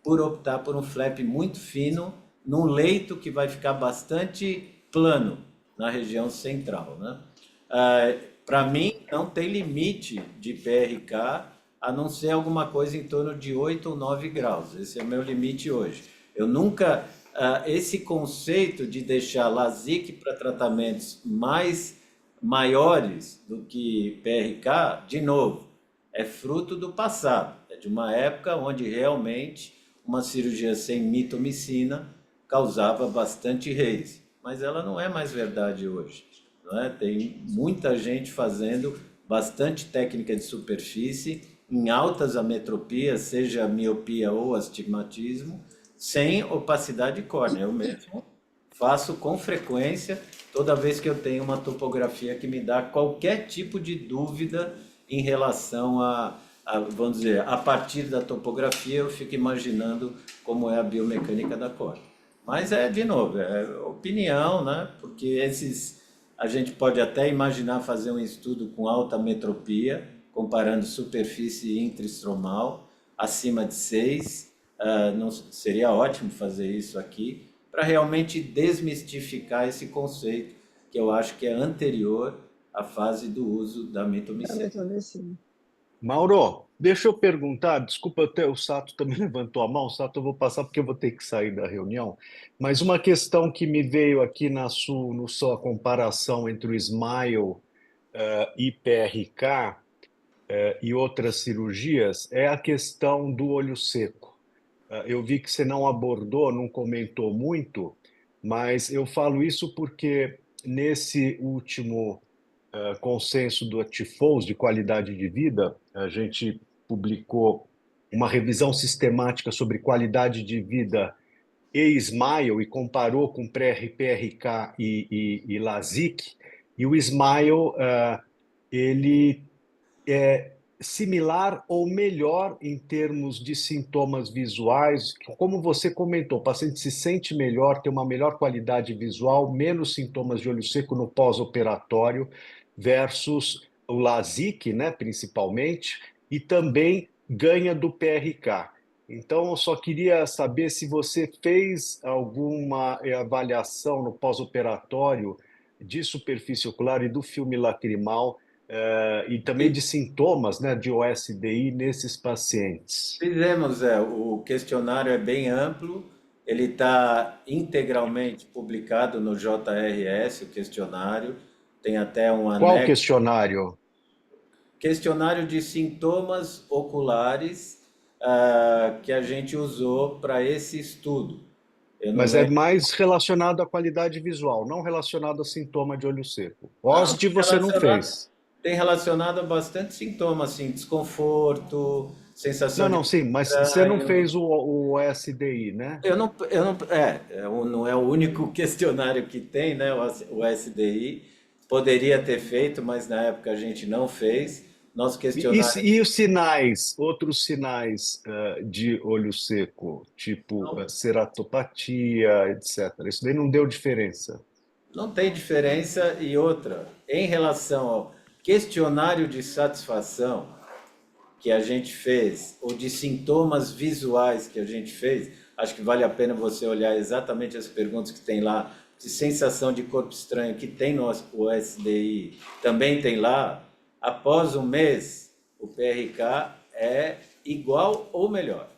por optar por um flap muito fino, num leito que vai ficar bastante plano na região central, né? Para mim, não tem limite de PRK, a não ser alguma coisa em torno de 8 ou 9 graus. Esse é o meu limite hoje. Eu nunca... esse conceito de deixar LASIK para tratamentos maiores do que PRK, de novo, é fruto do passado. É de uma época onde realmente uma cirurgia sem mitomicina causava bastante raise. Mas ela não é mais verdade hoje. Não é? Tem muita gente fazendo bastante técnica de superfície em altas ametropias, seja miopia ou astigmatismo, sem opacidade córnea. Eu mesmo faço com frequência, toda vez que eu tenho uma topografia que me dá qualquer tipo de dúvida em relação vamos dizer, a partir da topografia eu fico imaginando como é a biomecânica da córnea. Mas de novo, é opinião, né? Porque a gente pode até imaginar fazer um estudo com alta metropia, comparando superfície intraestromal, acima de 6, não, seria ótimo fazer isso aqui, para realmente desmistificar esse conceito, que eu acho que é anterior à fase do uso da mitomicina. Mauro, deixa eu perguntar, desculpa, até o Sato também levantou a mão, Sato, eu vou passar porque eu vou ter que sair da reunião, mas uma questão que me veio aqui na sua comparação entre o SMILE e PRK e outras cirurgias é a questão do olho seco. Eu vi que você não abordou, não comentou muito, mas eu falo isso porque nesse último consenso do TIFOS de qualidade de vida, a gente publicou uma revisão sistemática sobre qualidade de vida e SMILE e comparou com PRK e LASIK, e o SMILE ele é similar ou melhor em termos de sintomas visuais. Como você comentou, o paciente se sente melhor, tem uma melhor qualidade visual, menos sintomas de olho seco no pós-operatório, versus o LASIK, né, principalmente, e também ganha do PRK. Então, eu só queria saber se você fez alguma avaliação no pós-operatório de superfície ocular e do filme lacrimal, e também de sintomas, né, de OSDI nesses pacientes. Fizemos, o questionário é bem amplo, ele está integralmente publicado no JRS, o questionário, tem até um anexo. Qual questionário? Questionário de sintomas oculares que a gente usou para esse estudo. Mas é mais relacionado à qualidade visual, não relacionado a sintoma de olho seco. OSD você não fez. Tem relacionado a bastante sintomas, assim, desconforto, sensação Não, sim, mas você não fez o SDI, né? Não é o único questionário que tem, né, o SDI. Poderia ter feito, mas na época a gente não fez. Nosso questionário... E os sinais, outros sinais de olho seco, tipo ceratopatia, etc. Isso daí não deu diferença? Não tem diferença. E outra, em relação ao questionário de satisfação que a gente fez, ou de sintomas visuais que a gente fez, acho que vale a pena você olhar exatamente as perguntas que tem lá, de sensação de corpo estranho, que tem no SDI, também tem lá. Após um mês, o PRK é igual ou melhor.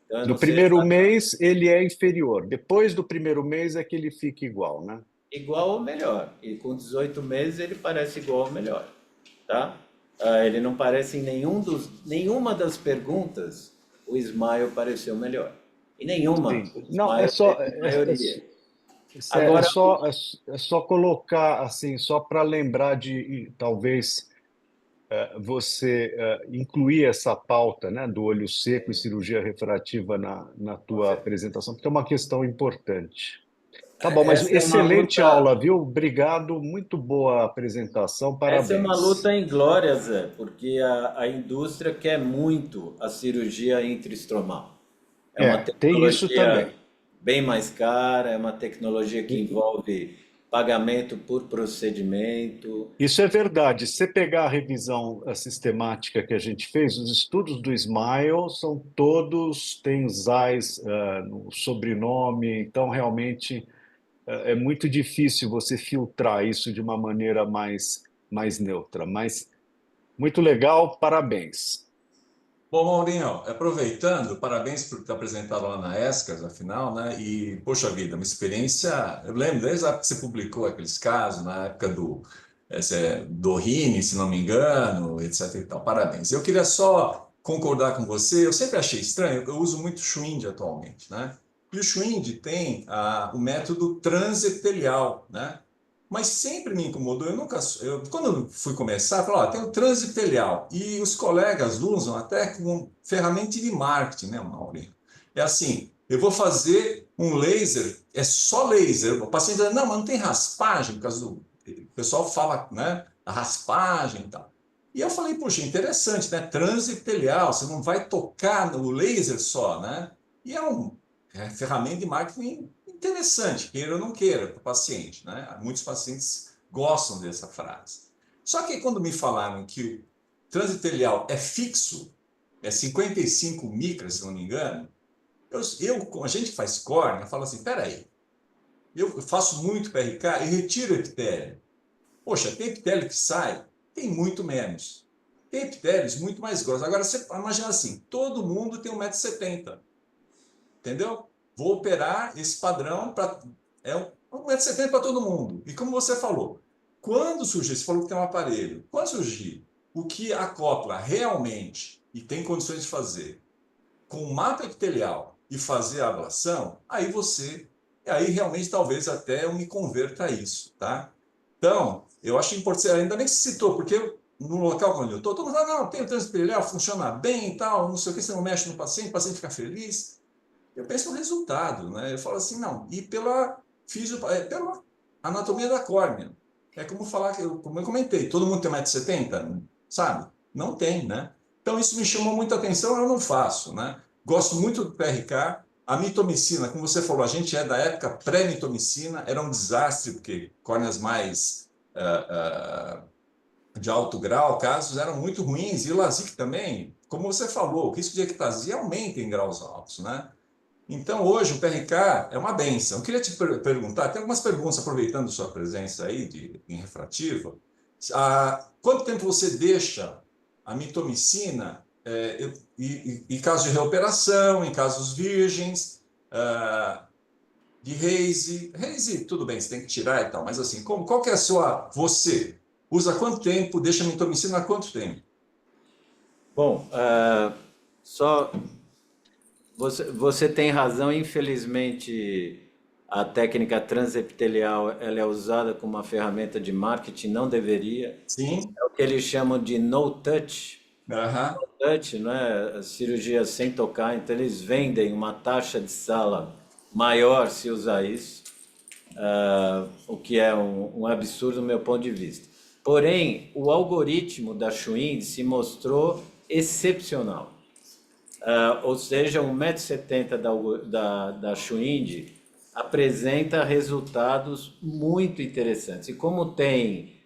Então, no primeiro mês, ele é inferior. Depois do primeiro mês é que ele fica igual, né? Igual ou melhor. E com 18 meses ele parece igual ou melhor. Tá? Ele não parece em nenhuma das perguntas, o SMILE pareceu melhor. E nenhuma. Não, é só colocar assim, só para lembrar de talvez você incluir essa pauta, né, do olho seco e cirurgia refrativa na tua apresentação, porque é uma questão importante. Tá bom, mas Essa é uma excelente luta, aula, viu? Obrigado, muito boa apresentação, essa é uma parabéns. luta em glória, Zé, porque a indústria quer muito a cirurgia intraestromal. É uma Tem isso tecnologia também. bem mais cara, é uma tecnologia que envolve pagamento por procedimento. Isso é verdade. Se você pegar a revisão sistemática que a gente fez, os estudos do Smile são todos, têm Zeiss no sobrenome, então realmente é muito difícil você filtrar isso de uma maneira mais neutra. Mas muito legal, parabéns. Bom, Maurinho, aproveitando, parabéns por ter apresentado lá na ESCAS, afinal, né? E, poxa vida, uma experiência. Eu lembro desde a época que você publicou aqueles casos, na época do Rini, se não me engano, etc. e tal. Parabéns. Eu queria só concordar com você. Eu sempre achei estranho, eu uso muito Schwind atualmente, né? E o Schwind tem o método transepitelial, né? Mas sempre me incomodou. Quando eu fui começar, eu falei, ó, tem o transepitelial. E os colegas usam até como ferramenta de marketing, né, Maurinho? É assim, eu vou fazer um laser, é só laser. O paciente diz, não, mas não tem raspagem, por causa do... O pessoal fala, né, a raspagem e tal. E eu falei, puxa, interessante, né? Transepitelial, você não vai tocar no laser só, né? E é ferramenta de marketing interessante, queira ou não queira, para o paciente, né? Muitos pacientes gostam dessa frase. Só que quando me falaram que o transepitelial é fixo, é 55 micras, se não me engano, a gente que faz córnea, fala assim, peraí, eu faço muito PRK e retiro epitélio. Poxa, tem epitélio que sai, tem muito menos. Tem epitélios muito mais grossos. Agora, você imagina assim, todo mundo tem 1,70 m, entendeu? Vou operar esse padrão para... É 1,70 m para todo mundo. E como você falou, quando surgir, você falou que tem um aparelho, quando surgir o que acopla realmente e tem condições de fazer com o mapa epitelial e fazer a ablação, aí realmente talvez até eu me converta a isso, tá? Então, eu acho importante, ainda bem que você citou, porque no local onde eu estou, todo mundo fala, não, tem o transepitelial, funciona bem e tal, não sei o que, você não mexe no paciente, o paciente fica feliz. Eu penso no resultado, né? Eu falo assim, não, e pela anatomia da córnea. É como falar, como eu comentei, todo mundo tem 1,70 m, sabe? Não tem, né? Então isso me chamou muita atenção, eu não faço, né? Gosto muito do PRK, a mitomicina, como você falou, a gente é da época pré-mitomicina, era um desastre, porque córneas mais de alto grau, casos eram muito ruins, e o LASIK também, como você falou, o risco de ectasia aumenta em graus altos, né? Então, hoje, o PRK é uma benção. Eu queria te perguntar, tem algumas perguntas, aproveitando sua presença aí em refrativa. Quanto tempo você deixa a mitomicina em caso de reoperação, em casos virgens, de Reise? Reise, tudo bem, você tem que tirar e tal, mas assim, qual que é a sua... Você usa quanto tempo, deixa a mitomicina há quanto tempo? Bom, só você tem razão, infelizmente a técnica transepitelial ela é usada como uma ferramenta de marketing, não deveria. Sim? É o que eles chamam de no touch. Aham. Touch, não é? Cirurgia sem tocar, então eles vendem uma taxa de sala maior se usar isso, o que é um absurdo do meu ponto de vista. Porém, o algoritmo da Schwind se mostrou excepcional. Ou seja, 1,70 m da Schwind apresenta resultados muito interessantes. E como tem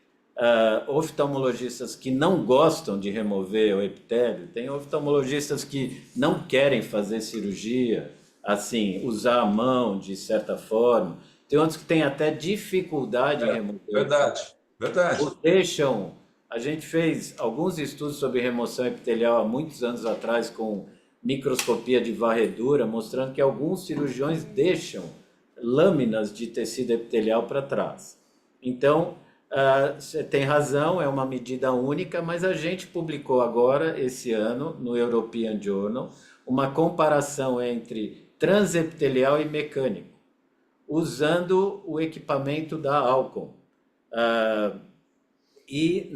oftalmologistas que não gostam de remover o epitélio, tem oftalmologistas que não querem fazer cirurgia, assim, usar a mão de certa forma, tem outros que têm até dificuldade em remover o epitélio. Verdade, verdade. Deixam. A gente fez alguns estudos sobre remoção epitelial há muitos anos atrás com microscopia de varredura, mostrando que alguns cirurgiões deixam lâminas de tecido epitelial para trás. Então, você tem razão, é uma medida única, mas a gente publicou agora, esse ano, no European Journal, uma comparação entre transepitelial e mecânico, usando o equipamento da Alcon. E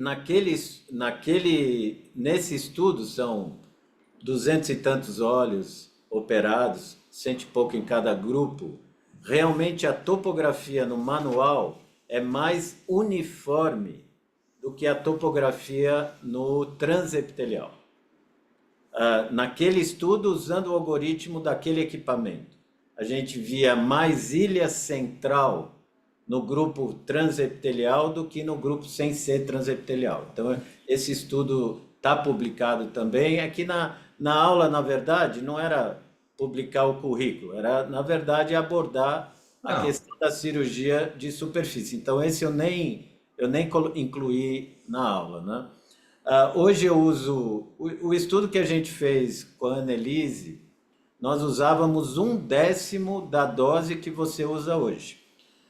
nesse estudo são 200 e tantos olhos operados, 100 e pouco em cada grupo. Realmente a topografia no manual é mais uniforme do que a topografia no transepitelial. Naquele estudo, usando o algoritmo daquele equipamento, a gente via mais ilha central no grupo transepitelial do que no grupo sem ser transepitelial. Então, esse estudo está publicado também. Aqui na aula, na verdade, não era publicar o currículo, era, na verdade, abordar a questão da cirurgia de superfície. Então, esse eu nem incluí na aula, né? Hoje eu uso o estudo que a gente fez com a Annelise, nós usávamos 1/10 da dose que você usa hoje.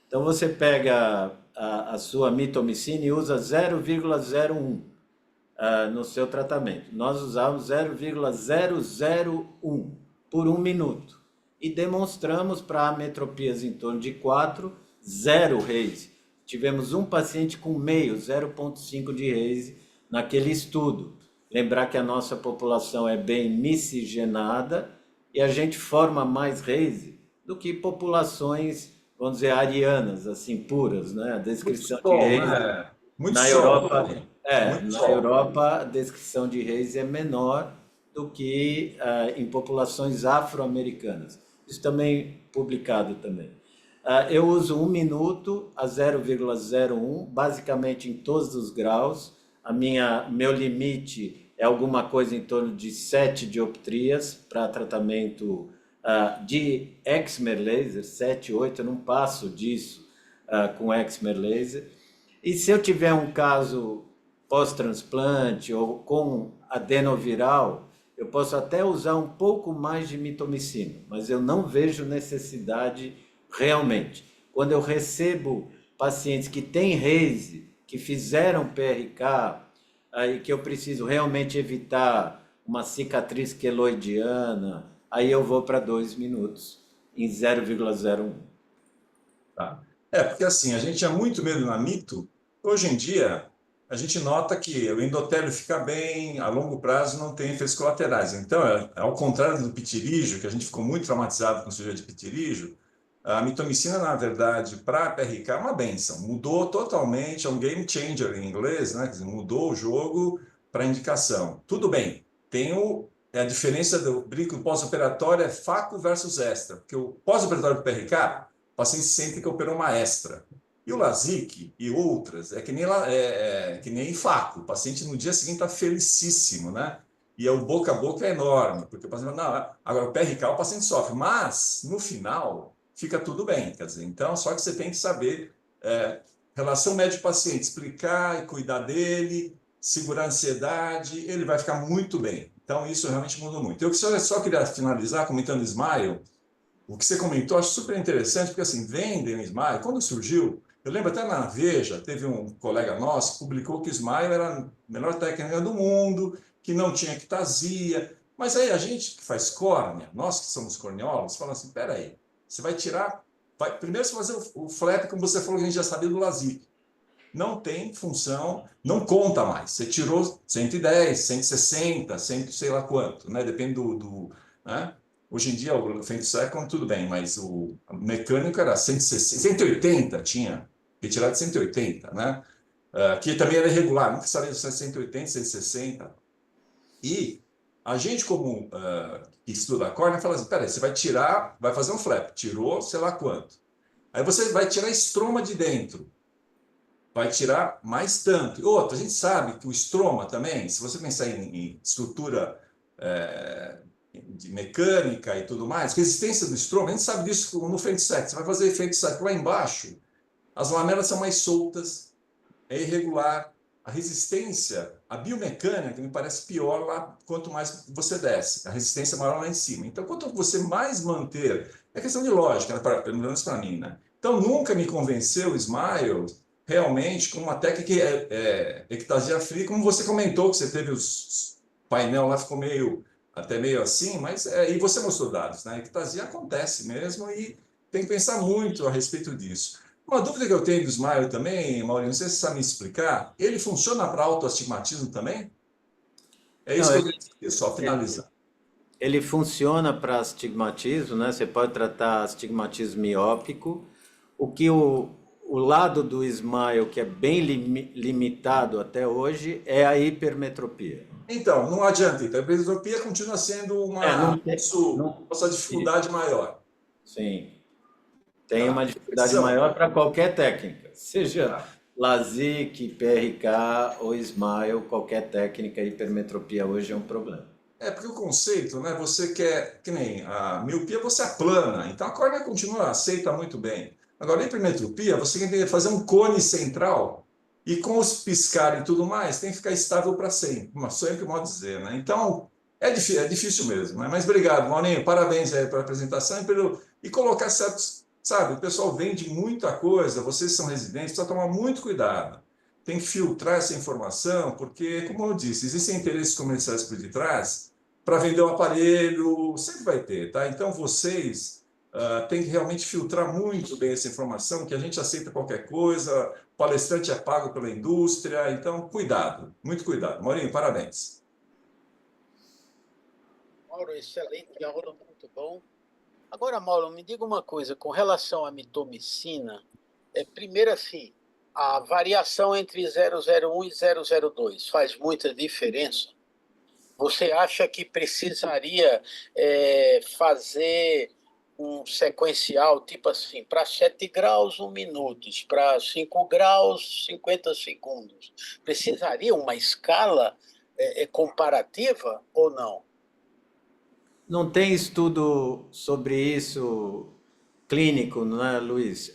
Então você pega a sua mitomicina e usa 0,01 no seu tratamento. Nós usávamos 0,001 por 1 minuto. E demonstramos para ametropias em torno de 4, 0 RASE. Tivemos um paciente com meio, 0,5 de RASE, naquele estudo. Lembrar que a nossa população é bem miscigenada e a gente forma mais RASE do que populações, vamos dizer, arianas, assim, puras, né? A descrição de RASE na Europa, Europa a descrição de RASE é menor do que em populações afro-americanas. Isso também publicado também. Eu uso 1 minuto a 0,01, basicamente em todos os graus. Meu limite é alguma coisa em torno de 7 dioptrias para tratamento de excimer laser, 7, 8, eu não passo disso com excimer laser. E se eu tiver um caso pós-transplante ou com adenoviral, eu posso até usar um pouco mais de mitomicina, mas eu não vejo necessidade realmente. Quando eu recebo pacientes que têm RASE, que fizeram PRK, aí que eu preciso realmente evitar uma cicatriz queloidiana, aí eu vou para 2 minutos, em 0,01. Tá. Porque assim, a gente tinha muito medo na mito. Hoje em dia, a gente nota que o endotélio fica bem, a longo prazo não tem efeitos colaterais. Então, ao contrário do pitirígio, que a gente ficou muito traumatizado com cirurgia de pitirígio, a mitomicina, na verdade, para a PRK é uma benção. Mudou totalmente, é um game changer em inglês, né? Quer dizer, mudou o jogo para indicação. Tudo bem, tem a diferença do brinco pós-operatório é faco versus extra, porque o pós-operatório do PRK, o paciente sente que operou uma extra. E o LASIK e outras, é que nem faco. O paciente no dia seguinte está felicíssimo, né? E o boca a boca é enorme, porque o paciente não, agora o PRK o paciente sofre, mas no final fica tudo bem, quer dizer, então só que você tem que saber relação médico-paciente, explicar e cuidar dele, segurar a ansiedade, ele vai ficar muito bem. Então isso realmente mudou muito. Eu só queria finalizar comentando o Smile. O que você comentou, acho super interessante, porque assim, vendem o Smile, quando surgiu, eu lembro até na Veja, teve um colega nosso que publicou que o Smile era a melhor técnica do mundo, que não tinha ectasia, mas aí a gente que faz córnea, nós que somos corneólogos, fala assim, peraí, você vai tirar, primeiro você vai fazer o flap, como você falou que a gente já sabia do LASIK, não tem função, não conta mais, você tirou 110, 160, 100, sei lá quanto, né? Depende né? Hoje em dia, o Fendt Second, tudo bem, mas o mecânico era 160, 180, tinha retirado de 180, né? Que também era irregular, nunca sabia se era 180, 160. E a gente, como que estuda a córnea, fala assim, peraí, você vai tirar, vai fazer um flap, tirou sei lá quanto. Aí você vai tirar a estroma de dentro, vai tirar mais tanto. E outra, a gente sabe que o estroma também, se você pensar em estrutura de mecânica e tudo mais, resistência do estroma, a gente sabe disso no Fendt Second. Você vai fazer Fendt Second lá embaixo, as lamelas são mais soltas, é irregular. A resistência, a biomecânica me parece pior lá quanto mais você desce. A resistência é maior lá em cima. Então, quanto você mais manter, é questão de lógica, né? Pelo menos para mim, né? Então, nunca me convenceu o Smile realmente com uma técnica que é ectasia free, como você comentou, que você teve os painel lá, ficou até meio assim, mas e você mostrou dados, né? Ectasia acontece mesmo e tem que pensar muito a respeito disso. Uma dúvida que eu tenho do Smile também, Maurinho, não sei se você sabe me explicar, ele funciona para autoastigmatismo também? É isso Não, que eu queria saber, só finalizar. ele funciona para astigmatismo, né? Você pode tratar astigmatismo miópico. O lado do Smile, que é bem limitado até hoje, é a hipermetropia. Então, não adianta, então, a hipermetropia continua sendo Não tem, nossa dificuldade maior. sim, tem Tá. uma dificuldade maior para qualquer técnica, seja Tá. LASIK, PRK ou Smile, qualquer técnica, hipermetropia hoje é um problema. É porque o conceito, né? Você quer, que nem a miopia, você aplana, então a córnea continua, aceita muito bem. Agora, a hipermetropia, você tem que fazer um cone central e com os piscar e tudo mais, tem que ficar estável para sempre, sempre modo dizer, né? Então, é difícil mesmo, né? Mas obrigado, Maurinho, parabéns aí pela apresentação e colocar certos, sabe, o pessoal vende muita coisa, vocês são residentes, precisa tomar muito cuidado. Tem que filtrar essa informação, porque, como eu disse, existem interesses comerciais por detrás para vender o aparelho, sempre vai ter, tá? Então, vocês têm que realmente filtrar muito bem essa informação, que a gente aceita qualquer coisa, o palestrante é pago pela indústria, então, cuidado, muito cuidado. Maurinho, parabéns. Mauro, excelente, aula muito bom. Agora, Mauro, me diga uma coisa, com relação à mitomicina, primeiro assim, a variação entre 001 e 002 faz muita diferença? Você acha que precisaria fazer um sequencial, tipo assim, para 7 graus, 1 minuto, para 5 graus, 50 segundos? Precisaria uma escala comparativa ou não? Não tem estudo sobre isso clínico, não é, Luiz?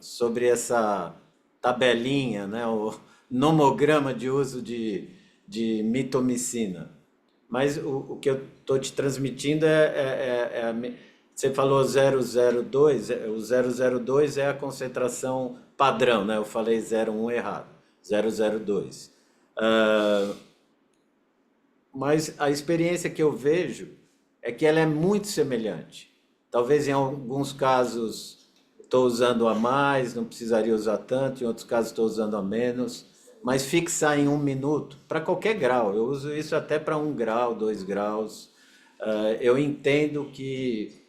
Sobre essa tabelinha, né? O nomograma de uso de mitomicina. Mas o que eu estou te transmitindo você falou 002, o 002 é a concentração padrão, né? Eu falei 01 errado, 002. Mas a experiência que eu vejo é que ela é muito semelhante. Talvez em alguns casos estou usando a mais, não precisaria usar tanto, em outros casos estou usando a menos, mas fixar em 1 minuto, para qualquer grau, eu uso isso até para 1 grau, 2 graus. Eu entendo que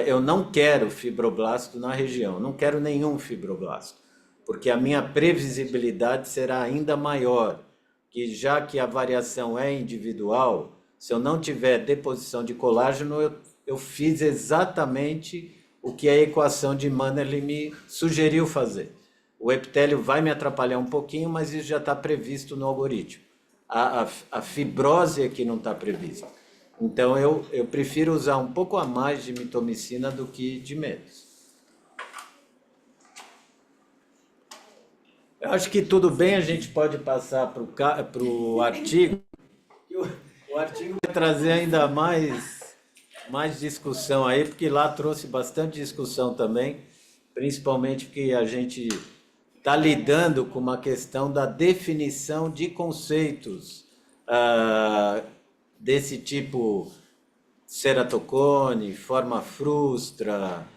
eu não quero fibroblasto na região, não quero nenhum fibroblasto, porque a minha previsibilidade será ainda maior, que já que a variação é individual, se eu não tiver deposição de colágeno, eu fiz exatamente o que a equação de Mannerly me sugeriu fazer. O epitélio vai me atrapalhar um pouquinho, mas isso já está previsto no algoritmo. A fibrose é que não está prevista. Então, eu prefiro usar um pouco a mais de mitomicina do que de menos. Eu acho que tudo bem, a gente pode passar para o artigo. O artigo vai trazer ainda mais discussão aí, porque lá trouxe bastante discussão também, principalmente porque a gente está lidando com uma questão da definição de conceitos desse tipo, ceratocone, forma frustra,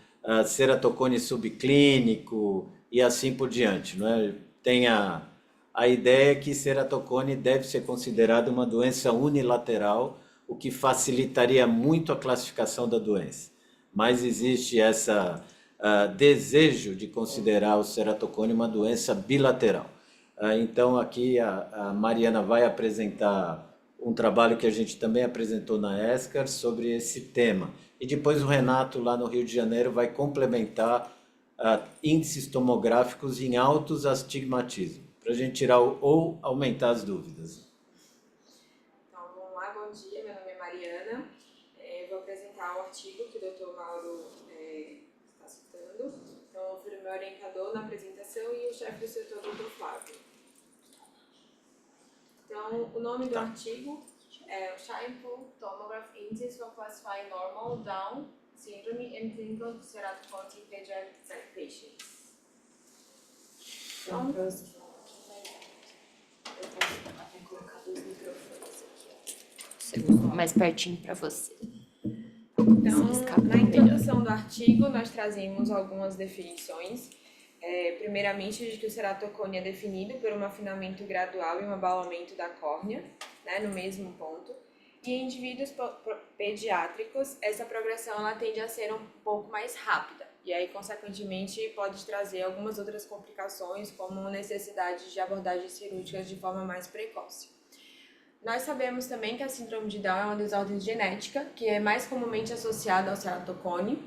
ceratocone subclínico e assim por diante, não é? Tem a ideia que ceratocone deve ser considerada uma doença unilateral, o que facilitaria muito a classificação da doença. Mas existe esse desejo de considerar o ceratocone uma doença bilateral. Então, aqui a Mariana vai apresentar um trabalho que a gente também apresentou na ESCAR sobre esse tema. E depois o Renato, lá no Rio de Janeiro, vai complementar índices tomográficos em altos astigmatismo, para a gente tirar ou aumentar as dúvidas. Então, vamos lá, bom dia, meu nome é Mariana. Eu vou apresentar o artigo que o Dr. Mauro está citando. Então, eu fui o meu orientador na apresentação e o chefe do setor, Dr. Flávio. Então, o nome do artigo é o Shine-Pool Tomograph Indices for Classifying Normal Down Syndrome and Clinical Ceratocone in Pediatric Patients. Então, Eu posso até colocar 2 microfones aqui, ó. Mais pertinho para você. Então, na introdução do artigo, nós trazemos algumas definições. primeiramente, de que o ceratocone é definido por um afinamento gradual e um abalamento da córnea, né, no mesmo ponto. E em indivíduos pediátricos, essa progressão ela tende a ser um pouco mais rápida. E aí, consequentemente, pode trazer algumas outras complicações, como necessidade de abordagens cirúrgicas de forma mais precoce. Nós sabemos também que a síndrome de Down é uma desordem genética, que é mais comumente associada ao ceratocone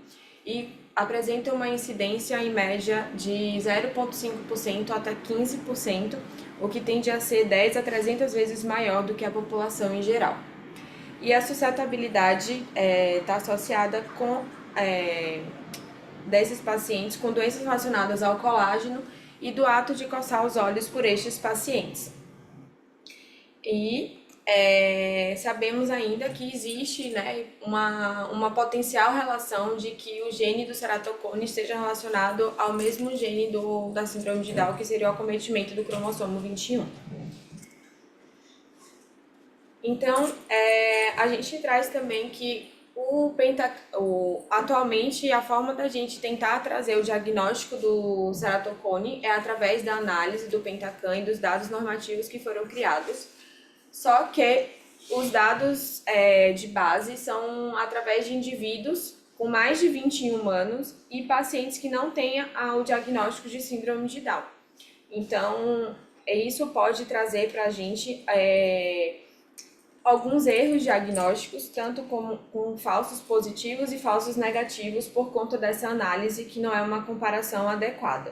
e apresenta uma incidência em média de 0,5% até 15%, o que tende a ser 10 a 300 vezes maior do que a população em geral. E a suscetibilidade está associada com desses pacientes com doenças relacionadas ao colágeno e do ato de coçar os olhos por estes pacientes. E sabemos ainda que existe, né, uma potencial relação de que o gene do ceratocone esteja relacionado ao mesmo gene da síndrome de Down, que seria o acometimento do cromossomo 21. Então, a gente traz também que atualmente a forma da gente tentar trazer o diagnóstico do ceratocone é através da análise do Pentacan e dos dados normativos que foram criados. Só que os dados de base são através de indivíduos com mais de 21 anos e pacientes que não tenham o diagnóstico de síndrome de Down. Então, isso pode trazer para a gente alguns erros diagnósticos, tanto com falsos positivos e falsos negativos, por conta dessa análise que não é uma comparação adequada.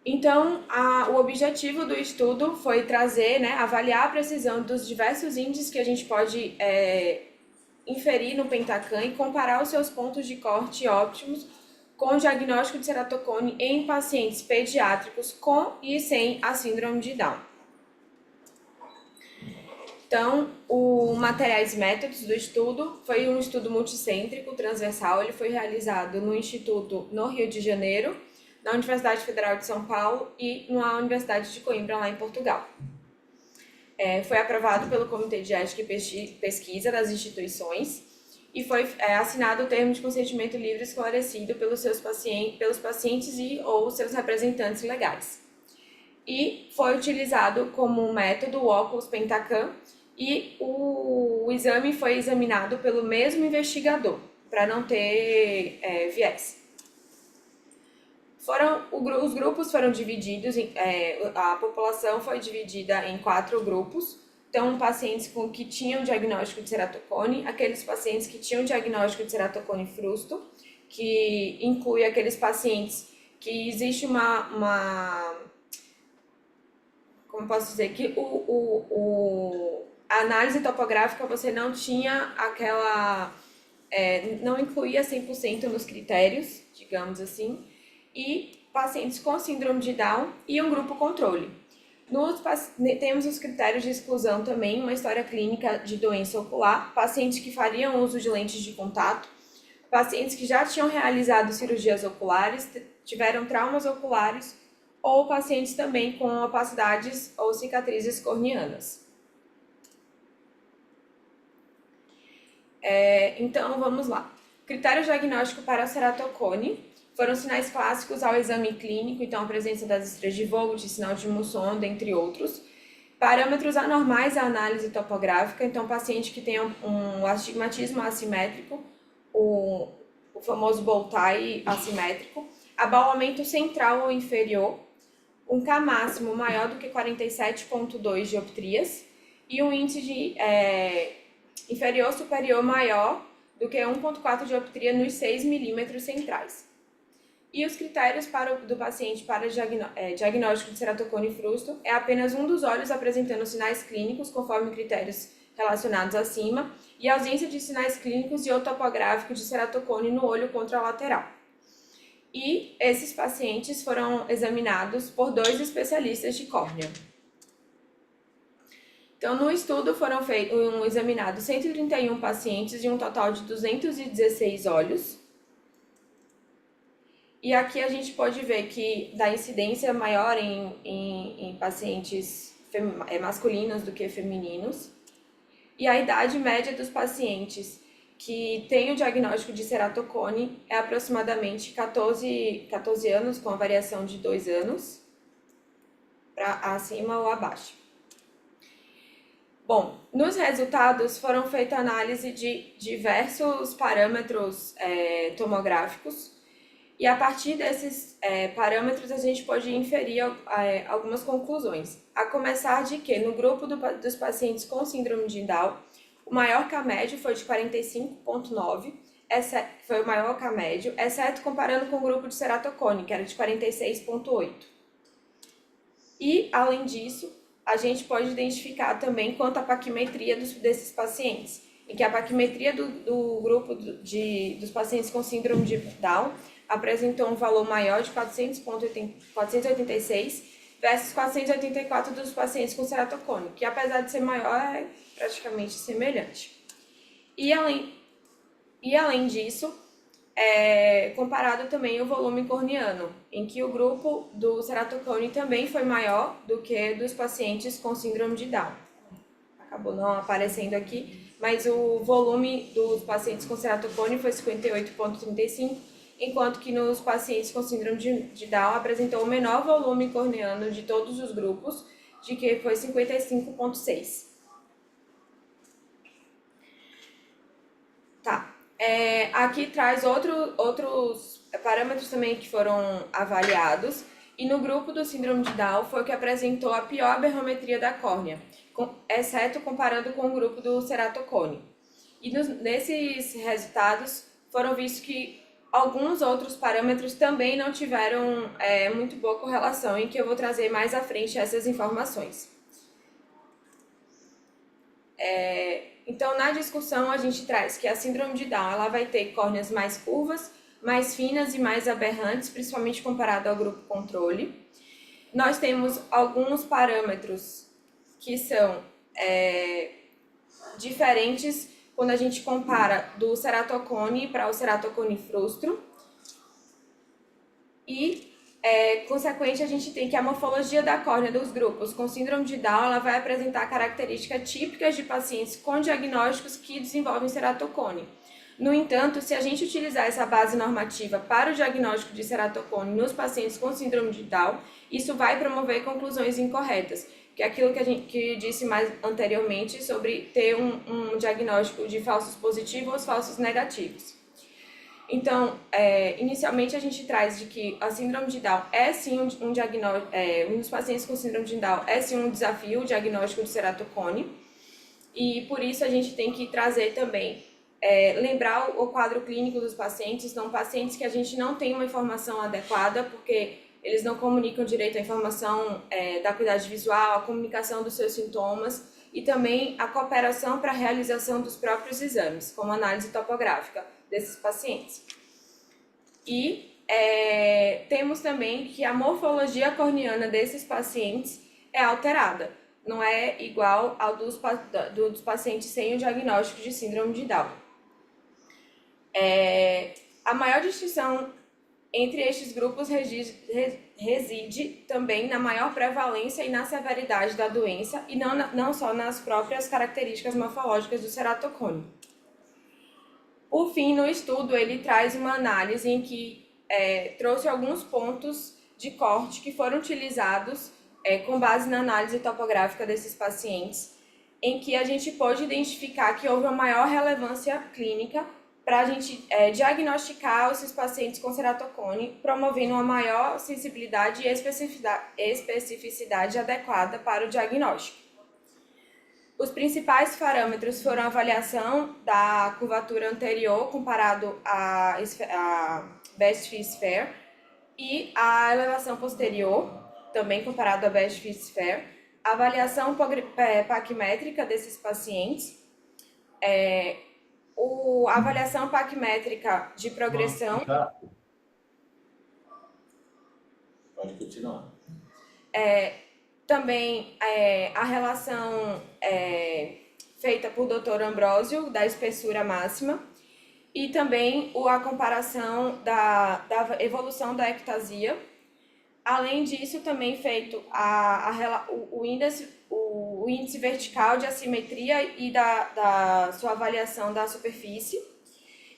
Então, o objetivo do estudo foi trazer, né, avaliar a precisão dos diversos índices que a gente pode inferir no Pentacan e comparar os seus pontos de corte óptimos com o diagnóstico de ceratocone em pacientes pediátricos com e sem a síndrome de Down. Então, o materiais métodos do estudo foi um estudo multicêntrico, transversal. Ele foi realizado no Instituto no Rio de Janeiro, na Universidade Federal de São Paulo e na Universidade de Coimbra, lá em Portugal. Foi aprovado pelo Comitê de Ética e Pesquisa das instituições e foi assinado o termo de consentimento livre e esclarecido pelos pacientes e ou seus representantes legais. E foi utilizado como método o óculos Pentacan, e o exame foi examinado pelo mesmo investigador, para não ter viés. Os grupos foram divididos, a população foi dividida em 4 grupos. Então, pacientes que tinham diagnóstico de ceratocone, aqueles pacientes que tinham diagnóstico de ceratocone frusto, que inclui aqueles pacientes que existe como posso dizer, que a análise topográfica você não tinha não incluía 100% nos critérios, digamos assim, e pacientes com síndrome de Down e um grupo controle. Temos os critérios de exclusão também, uma história clínica de doença ocular, pacientes que fariam uso de lentes de contato, pacientes que já tinham realizado cirurgias oculares, tiveram traumas oculares, ou pacientes também com opacidades ou cicatrizes corneanas. Então, vamos lá. Critério diagnóstico para ceratocone foram sinais clássicos ao exame clínico, então a presença das estrelas de Vogt, sinal de Mousson, dentre outros. Parâmetros anormais à análise topográfica, então paciente que tem um astigmatismo assimétrico, o famoso bow tie assimétrico, abaulamento central ou inferior, um K máximo maior do que 47,2 dioptrias e um índice de inferior superior maior do que 1,4 dioptria nos 6 milímetros centrais. E os critérios do paciente para diagnóstico de ceratocone frusto é apenas um dos olhos apresentando sinais clínicos, conforme critérios relacionados acima, e ausência de sinais clínicos e ou topográficos de ceratocone no olho contralateral. E esses pacientes foram examinados por 2 especialistas de córnea. Então, no estudo foram examinados 131 pacientes de um total de 216 olhos. E aqui a gente pode ver que da incidência maior em pacientes masculinos do que femininos. E a idade média dos pacientes que tem o diagnóstico de ceratocone é aproximadamente 14 anos, com a variação de 2 anos, para acima ou abaixo. Bom, nos resultados foram feitas análise de diversos parâmetros tomográficos, e a partir desses parâmetros a gente pode inferir algumas conclusões. A começar de que no grupo dos pacientes com síndrome de Down, o maior K médio foi de 45,9, foi o maior K médio, exceto comparando com o grupo de ceratocone, que era de 46,8. E, além disso, a gente pode identificar também quanto à paquimetria desses pacientes, em que a paquimetria do grupo dos pacientes com síndrome de Down apresentou um valor maior de 486 versus 484 dos pacientes com ceratocone, que apesar de ser maior, é praticamente semelhante. E além disso, comparado também o volume corneano, em que o grupo do ceratocone também foi maior do que dos pacientes com síndrome de Down. Acabou não aparecendo aqui, mas o volume dos pacientes com ceratocone foi 58,35, enquanto que nos pacientes com síndrome de Down apresentou o menor volume corneano de todos os grupos, de que foi 55,6. Tá. Aqui traz outros parâmetros também que foram avaliados, e no grupo do síndrome de Down foi o que apresentou a pior aberrometria da córnea, exceto comparando com o grupo do ceratocone. E nesses resultados foram vistos que alguns outros parâmetros também não tiveram muito boa correlação, em que eu vou trazer mais à frente essas informações. Então, na discussão, a gente traz que a síndrome de Down ela vai ter córneas mais curvas, mais finas e mais aberrantes, principalmente comparado ao grupo controle. Nós temos alguns parâmetros que são diferentes quando a gente compara do ceratocone para o ceratocone frustro. E, consequente, a gente tem que a morfologia da córnea dos grupos com síndrome de Down ela vai apresentar características típicas de pacientes com diagnósticos que desenvolvem ceratocone. No entanto, se a gente utilizar essa base normativa para o diagnóstico de ceratocone nos pacientes com síndrome de Down, isso vai promover conclusões incorretas, que é aquilo que disse mais anteriormente sobre ter um diagnóstico de falsos positivos ou falsos negativos. Então, inicialmente a gente traz de que a síndrome de Down é sim um diagnóstico, nos pacientes com síndrome de Down é sim um desafio o diagnóstico de ceratocone, e por isso a gente tem que trazer também, lembrar o quadro clínico dos pacientes. São pacientes que a gente não tem uma informação adequada, porque eles não comunicam direito a informação da acuidade visual, a comunicação dos seus sintomas e também a cooperação para a realização dos próprios exames, como análise topográfica desses pacientes. E temos também que a morfologia corneana desses pacientes é alterada, não é igual ao dos pacientes sem o diagnóstico de síndrome de Down. A maior distinção entre estes grupos reside também na maior prevalência e na severidade da doença, e não só nas próprias características morfológicas do ceratocone. Por fim, no estudo, ele traz uma análise em que trouxe alguns pontos de corte que foram utilizados com base na análise topográfica desses pacientes, em que a gente pôde identificar que houve uma maior relevância clínica para a gente diagnosticar esses pacientes com ceratocone, promovendo uma maior sensibilidade e especificidade adequada para o diagnóstico. Os principais parâmetros foram a avaliação da curvatura anterior comparado à Best Fit Sphere e a elevação posterior, também comparado à Best Fit Sphere, a avaliação paquimétrica desses pacientes, a avaliação paquimétrica de progressão. Pode continuar. Também a relação feita por Dr. Ambrósio, da espessura máxima, e também a comparação da evolução da ectasia. Além disso, também feito o índice vertical de assimetria e da sua avaliação da superfície.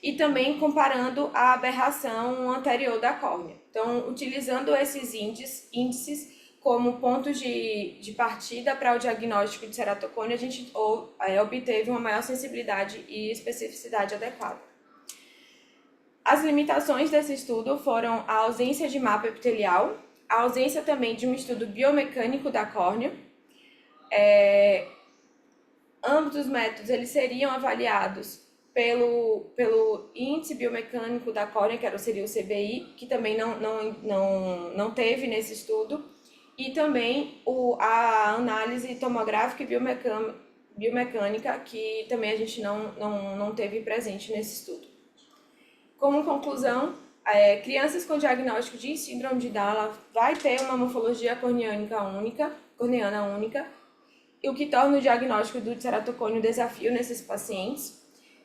e também comparando a aberração anterior da córnea. Então, utilizando esses índices como pontos de partida para o diagnóstico de ceratocone, a gente obteve uma maior sensibilidade e especificidade adequada. As limitações desse estudo foram a ausência de mapa epitelial, a ausência também de um estudo biomecânico da córnea. Ambos os métodos eles seriam avaliados pelo índice biomecânico da córnea, que seria o CBI, que também não teve nesse estudo, e também a análise tomográfica e biomecânica, que também a gente não teve presente nesse estudo. Como conclusão, crianças com diagnóstico de síndrome de Down vai ter uma morfologia corneana única, o que torna o diagnóstico do ceratocone um desafio nesses pacientes,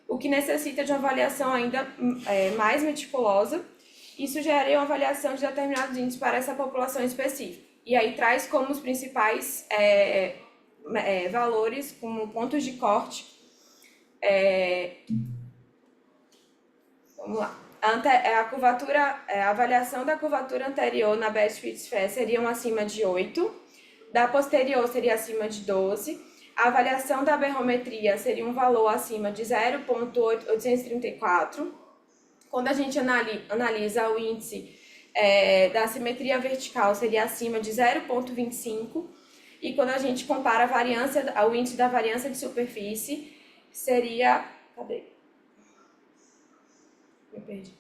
o que necessita de uma avaliação ainda mais meticulosa e sugere uma avaliação de determinados índices para essa população específica. E aí traz como os principais valores, como pontos de corte. Vamos lá. A avaliação da curvatura anterior na Best Fit Sphere seriam acima de 8, da posterior seria acima de 12, a avaliação da aberrometria seria um valor acima de 0,834. Quando a gente analisa o índice da simetria vertical, seria acima de 0,25. E quando a gente compara o índice da variância de superfície, seria... Cadê? Me perdi.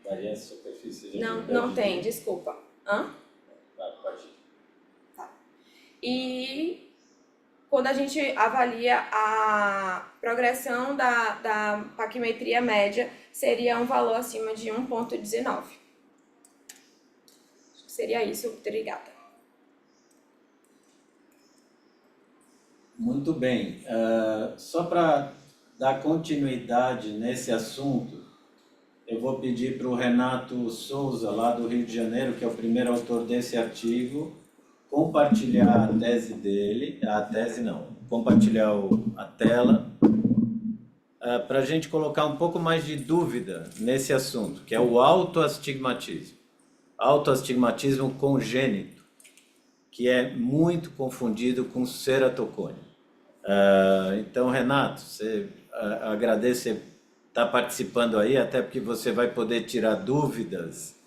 Variância de superfície... Não tem, desculpa. Pode ir. Tá. E quando a gente avalia a progressão da paquimetria média, seria um valor acima de 1,19. Acho que seria isso. Obrigada. Muito bem. Só para dar continuidade nesse assunto, eu vou pedir para o Renato Souza, lá do Rio de Janeiro, que é o primeiro autor desse artigo, compartilhar a tese dele, compartilhar a tela, para a gente colocar um pouco mais de dúvida nesse assunto, que é o autoastigmatismo. Autoastigmatismo congênito, que é muito confundido com ceratocone. Então, Renato, agradeço você estar participando aí, até porque você vai poder tirar dúvidas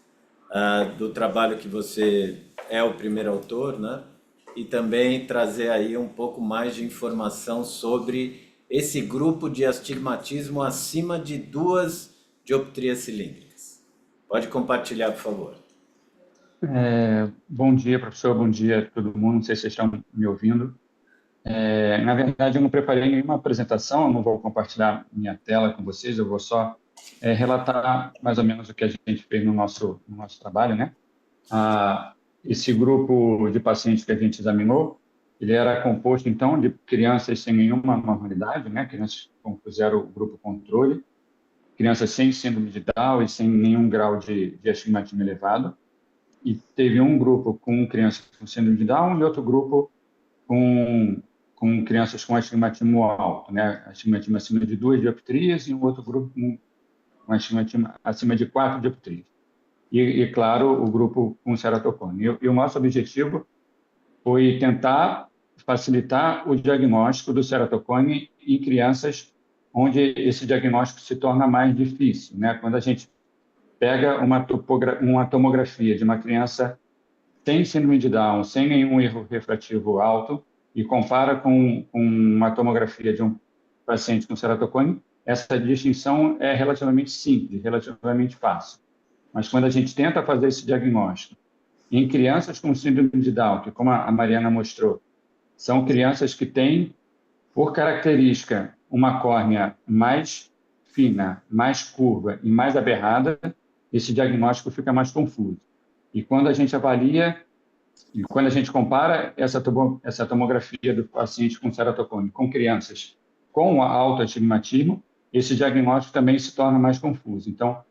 do trabalho que você é o primeiro autor, né? E também trazer aí um pouco mais de informação sobre esse grupo de astigmatismo acima de 2 dioptrias cilíndricas. Pode compartilhar, por favor. Bom dia, professor, bom dia a todo mundo, não sei se vocês estão me ouvindo. Na verdade, eu não preparei nenhuma apresentação, eu não vou compartilhar minha tela com vocês, eu vou só relatar mais ou menos o que a gente fez no nosso trabalho, né? Esse grupo de pacientes que a gente examinou, ele era composto, então, de crianças sem nenhuma normalidade, né? Crianças que compuseram o grupo controle, crianças sem síndrome de Down e sem nenhum grau de astigmatismo elevado, e teve um grupo com crianças com síndrome de Down e outro grupo com crianças com astigmatismo alto, né? Astigmatismo acima de 2 dioptrias e um outro grupo com astigmatismo acima de 4 dioptrias. E, claro, o grupo com ceratocone. E o nosso objetivo foi tentar facilitar o diagnóstico do ceratocone em crianças onde esse diagnóstico se torna mais difícil, né? Quando a gente pega uma tomografia de uma criança sem síndrome de Down, sem nenhum erro refrativo alto, e compara com uma tomografia de um paciente com ceratocone, essa distinção é relativamente simples, relativamente fácil. Mas quando a gente tenta fazer esse diagnóstico em crianças com síndrome de Down, que, como a Mariana mostrou, são crianças que têm, por característica, uma córnea mais fina, mais curva e mais aberrada, esse diagnóstico fica mais confuso. E quando a gente avalia, e quando a gente compara essa tomografia do paciente com ceratocone com crianças com alto astigmatismo, esse diagnóstico também se torna mais confuso. Então,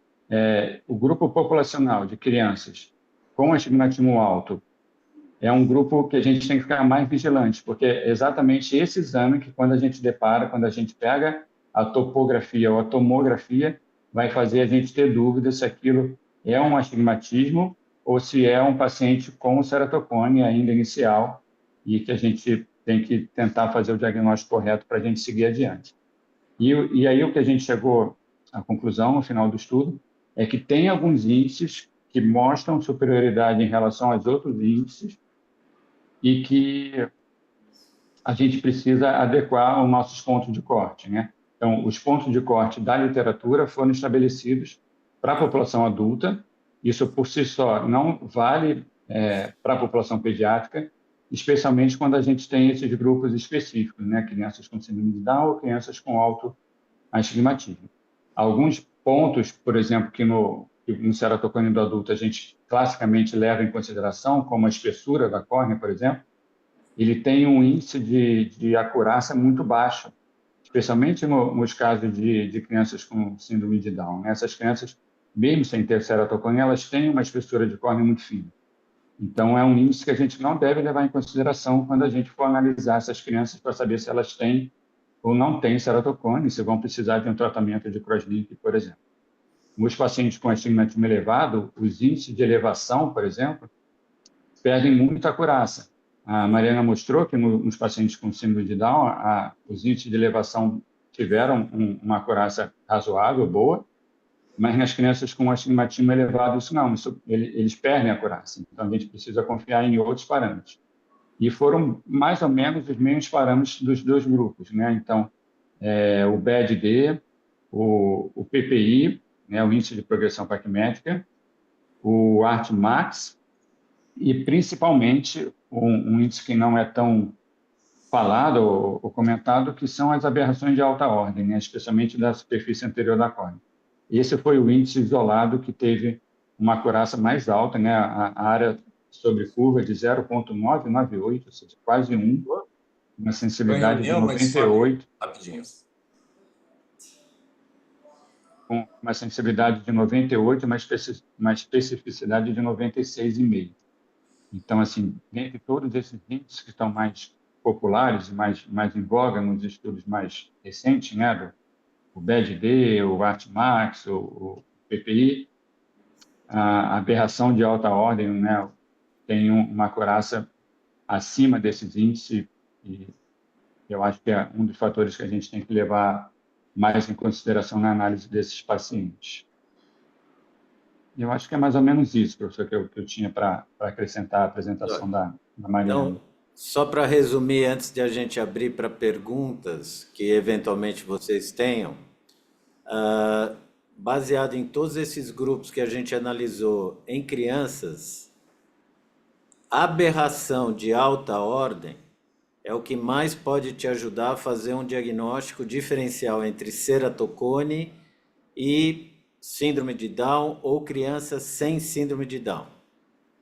o grupo populacional de crianças com astigmatismo alto é um grupo que a gente tem que ficar mais vigilante, porque é exatamente esse exame que, quando a gente depara, quando a gente pega a topografia ou a tomografia, vai fazer a gente ter dúvida se aquilo é um astigmatismo ou se é um paciente com ceratocone ainda inicial e que a gente tem que tentar fazer o diagnóstico correto para a gente seguir adiante. E aí o que a gente chegou à conclusão no final do estudo é que tem alguns índices que mostram superioridade em relação aos outros índices e que a gente precisa adequar os nossos pontos de corte, né? Então, os pontos de corte da literatura foram estabelecidos para a população adulta. Isso, por si só, não vale para a população pediátrica, especialmente quando a gente tem esses grupos específicos, né? Crianças com síndrome de Down ou crianças com alto astigmatismo. Alguns pontos, por exemplo, que no ceratocone do adulto a gente classicamente leva em consideração, como a espessura da córnea, por exemplo, ele tem um índice de acurácia muito baixo, especialmente nos casos de crianças com síndrome de Down. Essas crianças, mesmo sem ter ceratocone, elas têm uma espessura de córnea muito fina. Então, é um índice que a gente não deve levar em consideração quando a gente for analisar essas crianças para saber se elas têm ou não têm ceratocone, se vão precisar de um tratamento de crosslink, por exemplo. Nos pacientes com astigmatismo elevado, os índices de elevação, por exemplo, perdem muita acurácia. A Mariana mostrou que nos pacientes com síndrome de Down, os índices de elevação tiveram uma acurácia razoável, boa, mas nas crianças com astigmatismo elevado, isso não, eles perdem a acurácia. Então, a gente precisa confiar em outros parâmetros. E foram mais ou menos os mesmos parâmetros dos dois grupos, né? Então, o BED-D, o PPI, né, o Índice de Progressão Paquimétrica, o ART-MAX e, principalmente, um índice que não é tão falado ou comentado, que são as aberrações de alta ordem, né, especialmente da superfície anterior da córnea. Esse foi o índice isolado que teve uma acurácia mais alta, né, a área sobre curva de 0,998, ou seja, quase 1, uma sensibilidade de 98. Rapidinho. Com uma sensibilidade de 98 e uma especificidade de 96,5. Então, assim, dentre todos esses índices que estão mais populares e mais em voga nos estudos mais recentes, né, o BED-D, o ART-MAX, o PPI, a aberração de alta ordem, né, tem uma acurácia acima desses índices e eu acho que é um dos fatores que a gente tem que levar mais em consideração na análise desses pacientes. Eu acho que é mais ou menos isso, professor, que eu tinha para acrescentar à apresentação da Mariana. Então, só para resumir, antes de a gente abrir para perguntas que eventualmente vocês tenham, baseado em todos esses grupos que a gente analisou em crianças, aberração de alta ordem é o que mais pode te ajudar a fazer um diagnóstico diferencial entre ceratocone e síndrome de Down ou crianças sem síndrome de Down.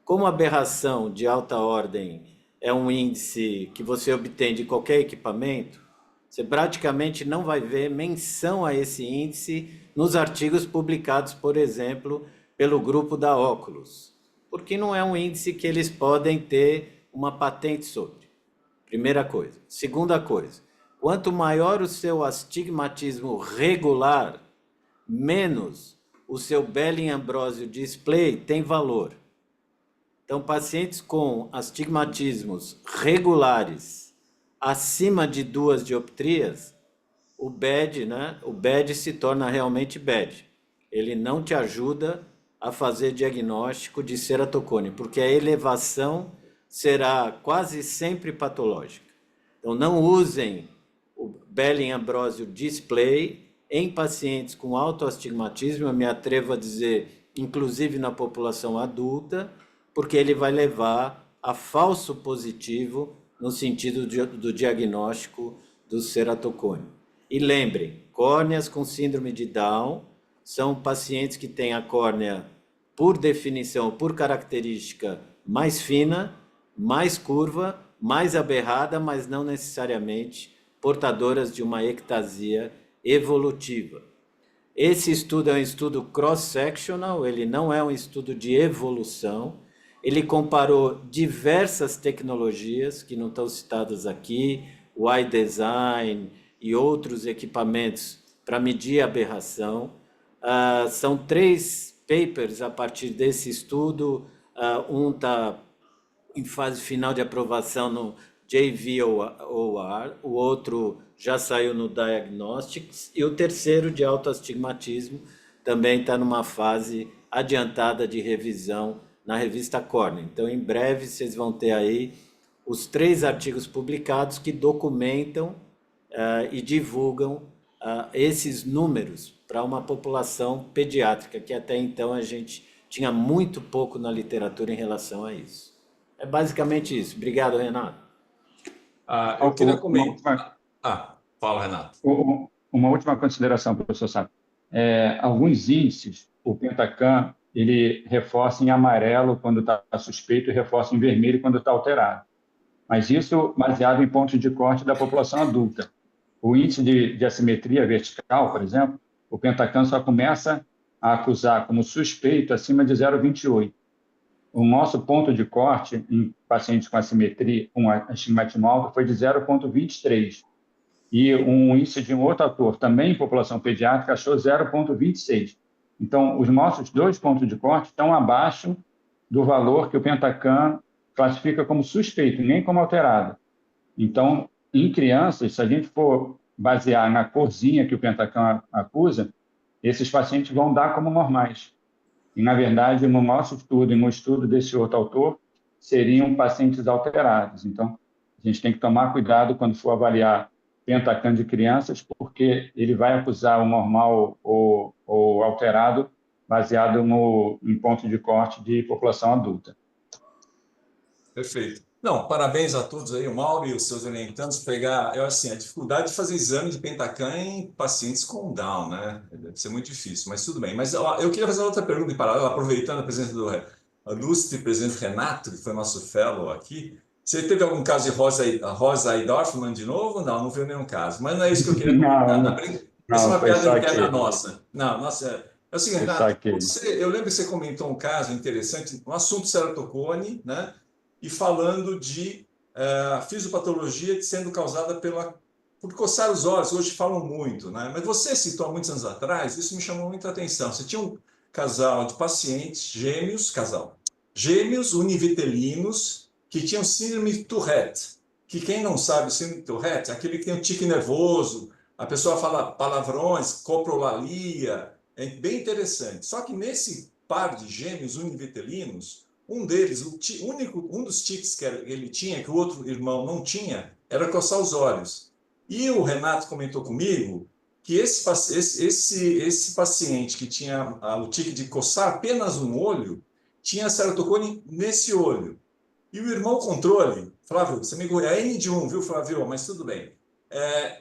Como aberração de alta ordem é um índice que você obtém de qualquer equipamento, você praticamente não vai ver menção a esse índice nos artigos publicados, por exemplo, pelo grupo da Oculus, porque não é um índice que eles podem ter uma patente sobre. Primeira coisa. Segunda coisa, quanto maior o seu astigmatismo regular, menos o seu Belling-Ambrosio display tem valor. Então, pacientes com astigmatismos regulares acima de 2 dioptrias, o BED, né? O BED se torna realmente BED. Ele não te ajuda a fazer diagnóstico de ceratocone, porque a elevação será quase sempre patológica. Então, não usem o Belling-Ambrosio display em pacientes com alto astigmatismo, eu me atrevo a dizer, inclusive na população adulta, porque ele vai levar a falso positivo no sentido do diagnóstico do ceratocone. E lembrem, córneas com síndrome de Down são pacientes que têm a córnea, por definição, por característica, mais fina, mais curva, mais aberrada, mas não necessariamente portadoras de uma ectasia evolutiva. Esse estudo é um estudo cross-sectional, ele não é um estudo de evolução, ele comparou diversas tecnologias que não estão citadas aqui, o iDesign e outros equipamentos para medir a aberração. São 3 papers a partir desse estudo. Um está em fase final de aprovação no JVOR, o outro já saiu no Diagnostics, e o terceiro, de autoastigmatismo, também está numa fase adiantada de revisão na revista Cornell. Então, em breve, vocês vão ter aí os 3 artigos publicados que documentam e divulgam esses números para uma população pediátrica, que até então a gente tinha muito pouco na literatura em relação a isso. É basicamente isso. Obrigado, Renato. Eu queria comentar. Fala, Renato. Uma última consideração, professor Sato. Alguns índices, o Pentacam, ele reforça em amarelo quando está suspeito e reforça em vermelho quando está alterado. Mas isso baseado em pontos de corte da população adulta. O índice de assimetria vertical, por exemplo, o Pentacam só começa a acusar como suspeito acima de 0,28. O nosso ponto de corte em pacientes com assimetria, com astigmatismo alto, foi de 0,23. E um índice de um outro autor, também em população pediátrica, achou 0,26. Então, os nossos 2 pontos de corte estão abaixo do valor que o Pentacam classifica como suspeito, nem como alterado. Então, em crianças, se a gente for basear na corzinha que o Pentacam acusa, esses pacientes vão dar como normais. E, na verdade, no nosso estudo e no estudo desse outro autor, seriam pacientes alterados. Então, a gente tem que tomar cuidado quando for avaliar Pentacam de crianças, porque ele vai acusar o normal ou alterado baseado em ponto de corte de população adulta. Perfeito. Não, parabéns a todos aí, o Mauro e os seus orientandos, a dificuldade de fazer exame de Pentacam em pacientes com Down, né? Deve ser muito difícil, mas tudo bem. Mas eu queria fazer outra pergunta em paralelo, aproveitando a presença do ilustre presidente Renato, que foi nosso fellow aqui. Você teve algum caso de Rosa e Dorfman de novo? Não viu nenhum caso. Mas não é isso que eu queria perguntar. Essa é uma piada interna nossa. É o seguinte, Renato, eu lembro que você comentou um caso interessante, um assunto ceratocone, né? E falando de fisiopatologia sendo causada por coçar os olhos, hoje falam muito, né? Mas você citou há muitos anos atrás, isso me chamou muita atenção. Você tinha um casal de pacientes gêmeos univitelinos que tinham síndrome de Tourette, que quem não sabe síndrome de Tourette é aquele que tem um tique nervoso, a pessoa fala palavrões, coprolalia, é bem interessante. Só que nesse par de gêmeos univitelinos, um deles, um dos tiques que ele tinha, que o outro irmão não tinha, era coçar os olhos. E o Renato comentou comigo que esse paciente que tinha o tique de coçar apenas um olho, tinha ceratocone nesse olho. E o irmão controle, Flávio, você me é N de 1, viu, Flávio? Mas tudo bem.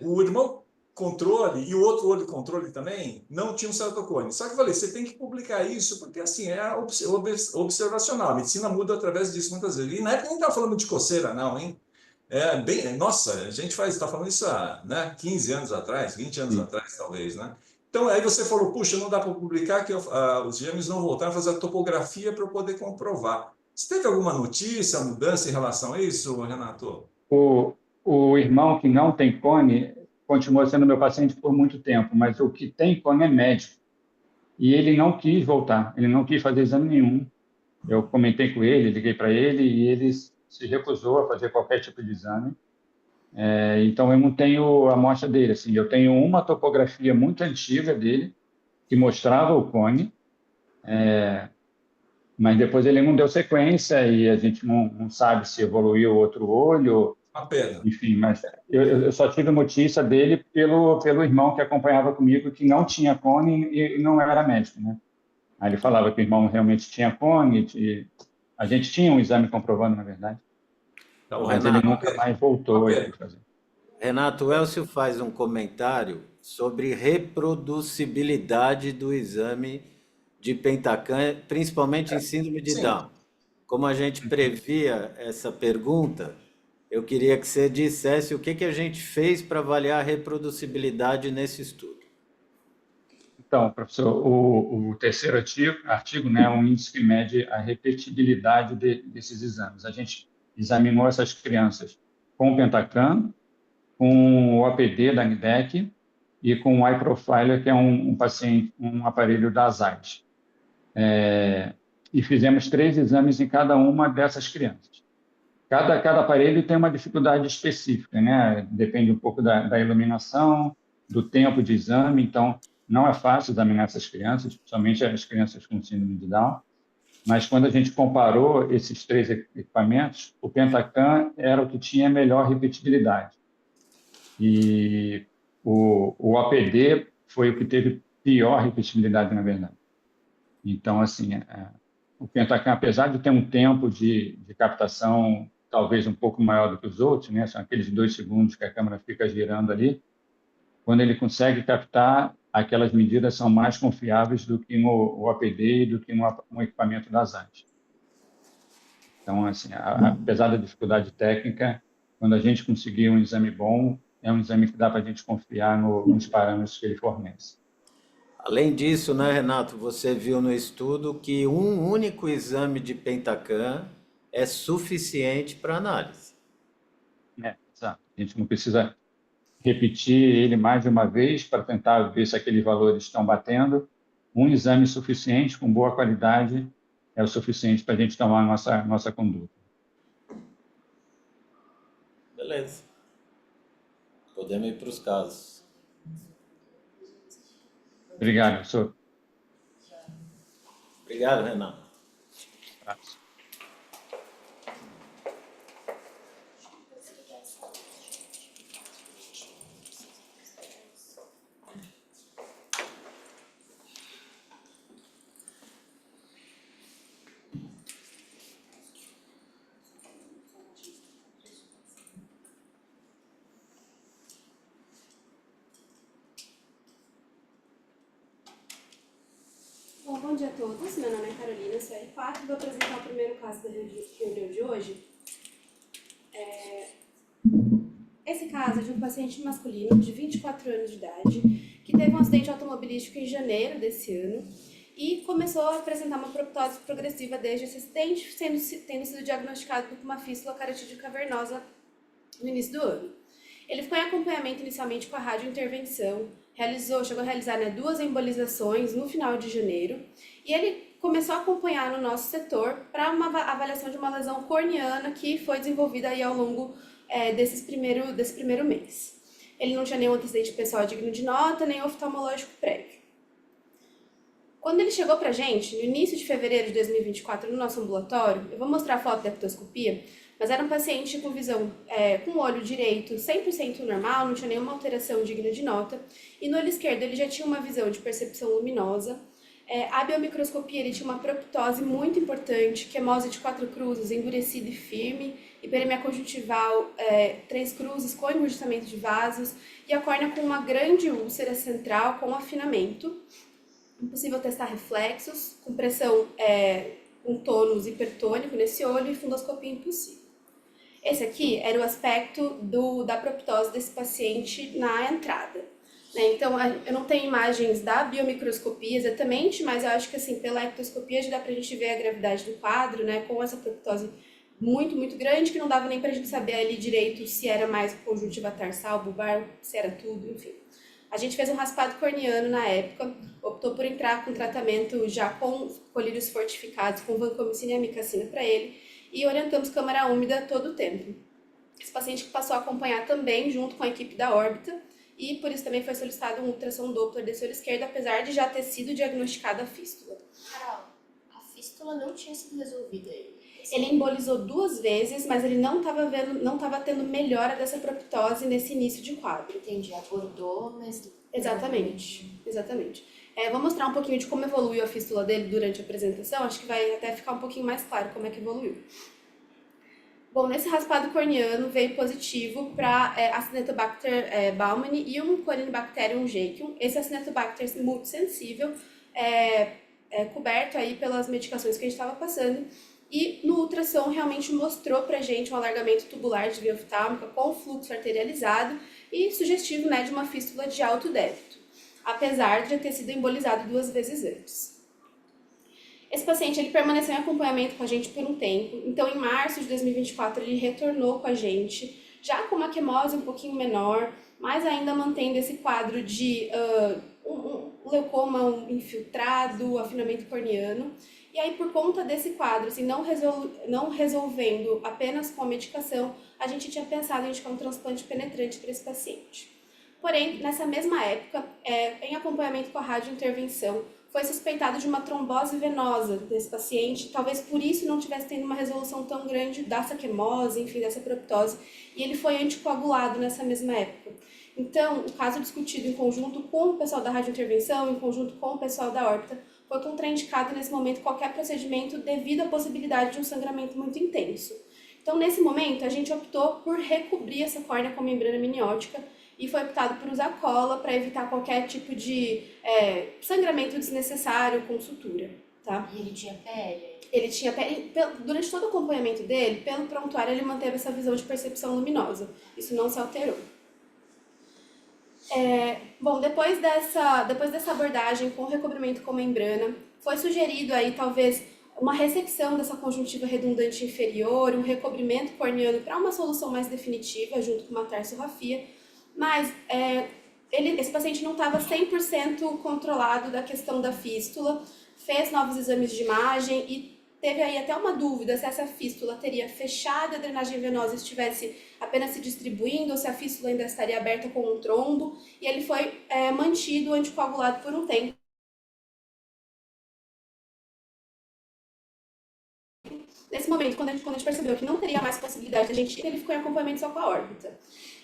O irmão controle e o outro olho controle também não tinha um ceratocone. Só que eu falei, você tem que publicar isso, porque assim, é observacional. A medicina muda através disso muitas vezes. E na época nem estava falando de coceira, não, hein? Nossa, a gente está falando isso há 15 anos atrás, 20 anos atrás, talvez, né? Então, aí você falou, puxa, não dá para publicar, que os gêmeos não voltaram a fazer a topografia para eu poder comprovar. Você teve alguma notícia, mudança em relação a isso, Renato? O irmão que não tem cone continua sendo meu paciente por muito tempo, mas o que tem cone é médico. E ele não quis voltar, ele não quis fazer exame nenhum. Eu comentei com ele, liguei para ele e ele se recusou a fazer qualquer tipo de exame. Então, eu não tenho a amostra dele. Assim, eu tenho uma topografia muito antiga dele, que mostrava o cone, mas depois ele não deu sequência e a gente não sabe se evoluiu outro olho. Uma pena. Enfim, mas eu só tive notícia dele pelo irmão que acompanhava comigo, que não tinha cone e não era médico, né? Aí ele falava que o irmão realmente tinha cone, a gente tinha um exame comprovando, na verdade. Então, mas ele nunca mais voltou a fazer. Renato, o Elcio faz um comentário sobre reproducibilidade do exame de Pentacam, principalmente em síndrome de Down. Como a gente previa essa pergunta, eu queria que você dissesse o que a gente fez para avaliar a reproducibilidade nesse estudo. Então, professor, o terceiro artigo, né, é um índice que mede a repetibilidade desses exames. A gente examinou essas crianças com o Pentacam, com o APD da NDEC e com o iProfiler, que é um paciente, um aparelho da ZAIDS. E fizemos 3 exames em cada uma dessas crianças. Cada aparelho tem uma dificuldade específica, né? Depende um pouco da iluminação, do tempo de exame, então não é fácil examinar essas crianças, principalmente as crianças com síndrome de Down. Mas quando a gente comparou esses 3 equipamentos, o Pentacam era o que tinha melhor repetibilidade. E o APD foi o que teve pior repetibilidade, na verdade. Então, assim, o Pentacam, apesar de ter um tempo de captação talvez um pouco maior do que os outros, né? São aqueles 2 segundos que a câmera fica girando ali, quando ele consegue captar, aquelas medidas são mais confiáveis do que no APD e do que no equipamento da ZAIDS. Então, assim, apesar da dificuldade técnica, quando a gente conseguir um exame bom, é um exame que dá para a gente confiar nos parâmetros que ele fornece. Além disso, né, Renato, você viu no estudo que um único exame de Pentacam é suficiente para análise. Exato. A gente não precisa repetir ele mais de uma vez para tentar ver se aqueles valores estão batendo. Um exame suficiente, com boa qualidade, é o suficiente para a gente tomar a nossa conduta. Beleza. Podemos ir para os casos. Obrigado, professor. Obrigado, Renato. Abraço. Bom dia a todos, meu nome é Carolina, sou R4 e vou apresentar o primeiro caso da reunião de hoje. Esse caso é de um paciente masculino de 24 anos de idade que teve um acidente automobilístico em janeiro desse ano e começou a apresentar uma proptose progressiva desde esse acidente, tendo sido diagnosticado com uma fístula carotídea cavernosa no início do ano. Ele ficou em acompanhamento inicialmente com a radiointervenção, chegou a realizar 2 embolizações no final de janeiro e ele começou a acompanhar no nosso setor para uma avaliação de uma lesão corneana que foi desenvolvida aí ao longo desse primeiro mês. Ele não tinha nenhum antecedente pessoal digno de nota, nem oftalmológico prévio. Quando ele chegou para a gente, no início de fevereiro de 2024, no nosso ambulatório, eu vou mostrar a foto da ectoscopia, mas era um paciente com visão, com o olho direito 100% normal, não tinha nenhuma alteração digna de nota, e no olho esquerdo ele já tinha uma visão de percepção luminosa. A biomicroscopia ele tinha uma proptose muito importante, quemose de 4 cruzes, endurecida e firme, hiperemia conjuntival 3 cruzes com engurgitamento de vasos, e a córnea com uma grande úlcera central com afinamento. Impossível testar reflexos, com pressão, um tônus hipertônico nesse olho e fundoscopia impossível. Esse aqui era o aspecto da proptose desse paciente na entrada. Então, eu não tenho imagens da biomicroscopia exatamente, mas eu acho que assim, pela ectoscopia já dá pra gente ver a gravidade do quadro, né, com essa proptose muito, muito grande, que não dava nem pra gente saber ali direito se era mais conjuntiva tarsal, bulbar, se era tudo, enfim. A gente fez um raspado corneano na época, optou por entrar com tratamento já com colírios fortificados, com vancomicina e amicacina para ele, e orientamos câmara úmida todo o tempo. Esse paciente que passou a acompanhar também junto com a equipe da órbita, e por isso também foi solicitado um ultrassom Doppler desse olho esquerdo, apesar de já ter sido diagnosticada a fístula. Carol, a fístula não tinha sido resolvida ainda. Ele embolizou 2 vezes, mas ele não estava tendo melhora dessa proptose nesse início de quadro. Entendi, abordou, mas... Exatamente. Vou mostrar um pouquinho de como evoluiu a fístula dele durante a apresentação, acho que vai até ficar um pouquinho mais claro como é que evoluiu. Bom, nesse raspado corneano veio positivo para Acinetobacter baumannii e um Corynebacterium jejunum. Esse Acinetobacter muito sensível, coberto aí pelas medicações que a gente estava passando. E no ultrassom realmente mostrou pra gente um alargamento tubular de via oftálmica com fluxo arterializado e sugestivo, né, de uma fístula de alto débito, apesar de ter sido embolizado 2 vezes antes. Esse paciente ele permaneceu em acompanhamento com a gente por um tempo, então em março de 2024 ele retornou com a gente, já com uma quemose um pouquinho menor, mas ainda mantendo esse quadro de um leucoma infiltrado, afinamento corneano. E aí, por conta desse quadro, assim, não resolvendo apenas com a medicação, a gente tinha pensado em indicar um transplante penetrante para esse paciente. Porém, nessa mesma época, em acompanhamento com a radiointervenção, foi suspeitado de uma trombose venosa desse paciente, talvez por isso não tivesse tendo uma resolução tão grande da saquemose, enfim, dessa proptose, e ele foi anticoagulado nessa mesma época. Então, o caso discutido em conjunto com o pessoal da radiointervenção, em conjunto com o pessoal da órbita, foi contraindicado nesse momento qualquer procedimento devido à possibilidade de um sangramento muito intenso. Então, nesse momento, a gente optou por recobrir essa córnea com membrana amniótica e foi optado por usar cola para evitar qualquer tipo de sangramento desnecessário com sutura, tá? E ele tinha pele? Ele tinha pele. Durante todo o acompanhamento dele, pelo prontuário, ele manteve essa visão de percepção luminosa. Isso não se alterou. Bom, depois dessa abordagem com recobrimento com membrana, foi sugerido aí talvez uma ressecção dessa conjuntiva redundante inferior, um recobrimento corneano para uma solução mais definitiva, junto com uma tarsografia, mas esse paciente não estava 100% controlado da questão da fístula, fez novos exames de imagem e teve aí até uma dúvida se essa fístula teria fechado, a drenagem venosa estivesse apenas se distribuindo ou se a fístula ainda estaria aberta com um trombo, e ele foi mantido anticoagulado por um tempo. Nesse momento, quando a gente percebeu que não teria mais possibilidade de a gente ir, ele ficou em acompanhamento só com a órbita.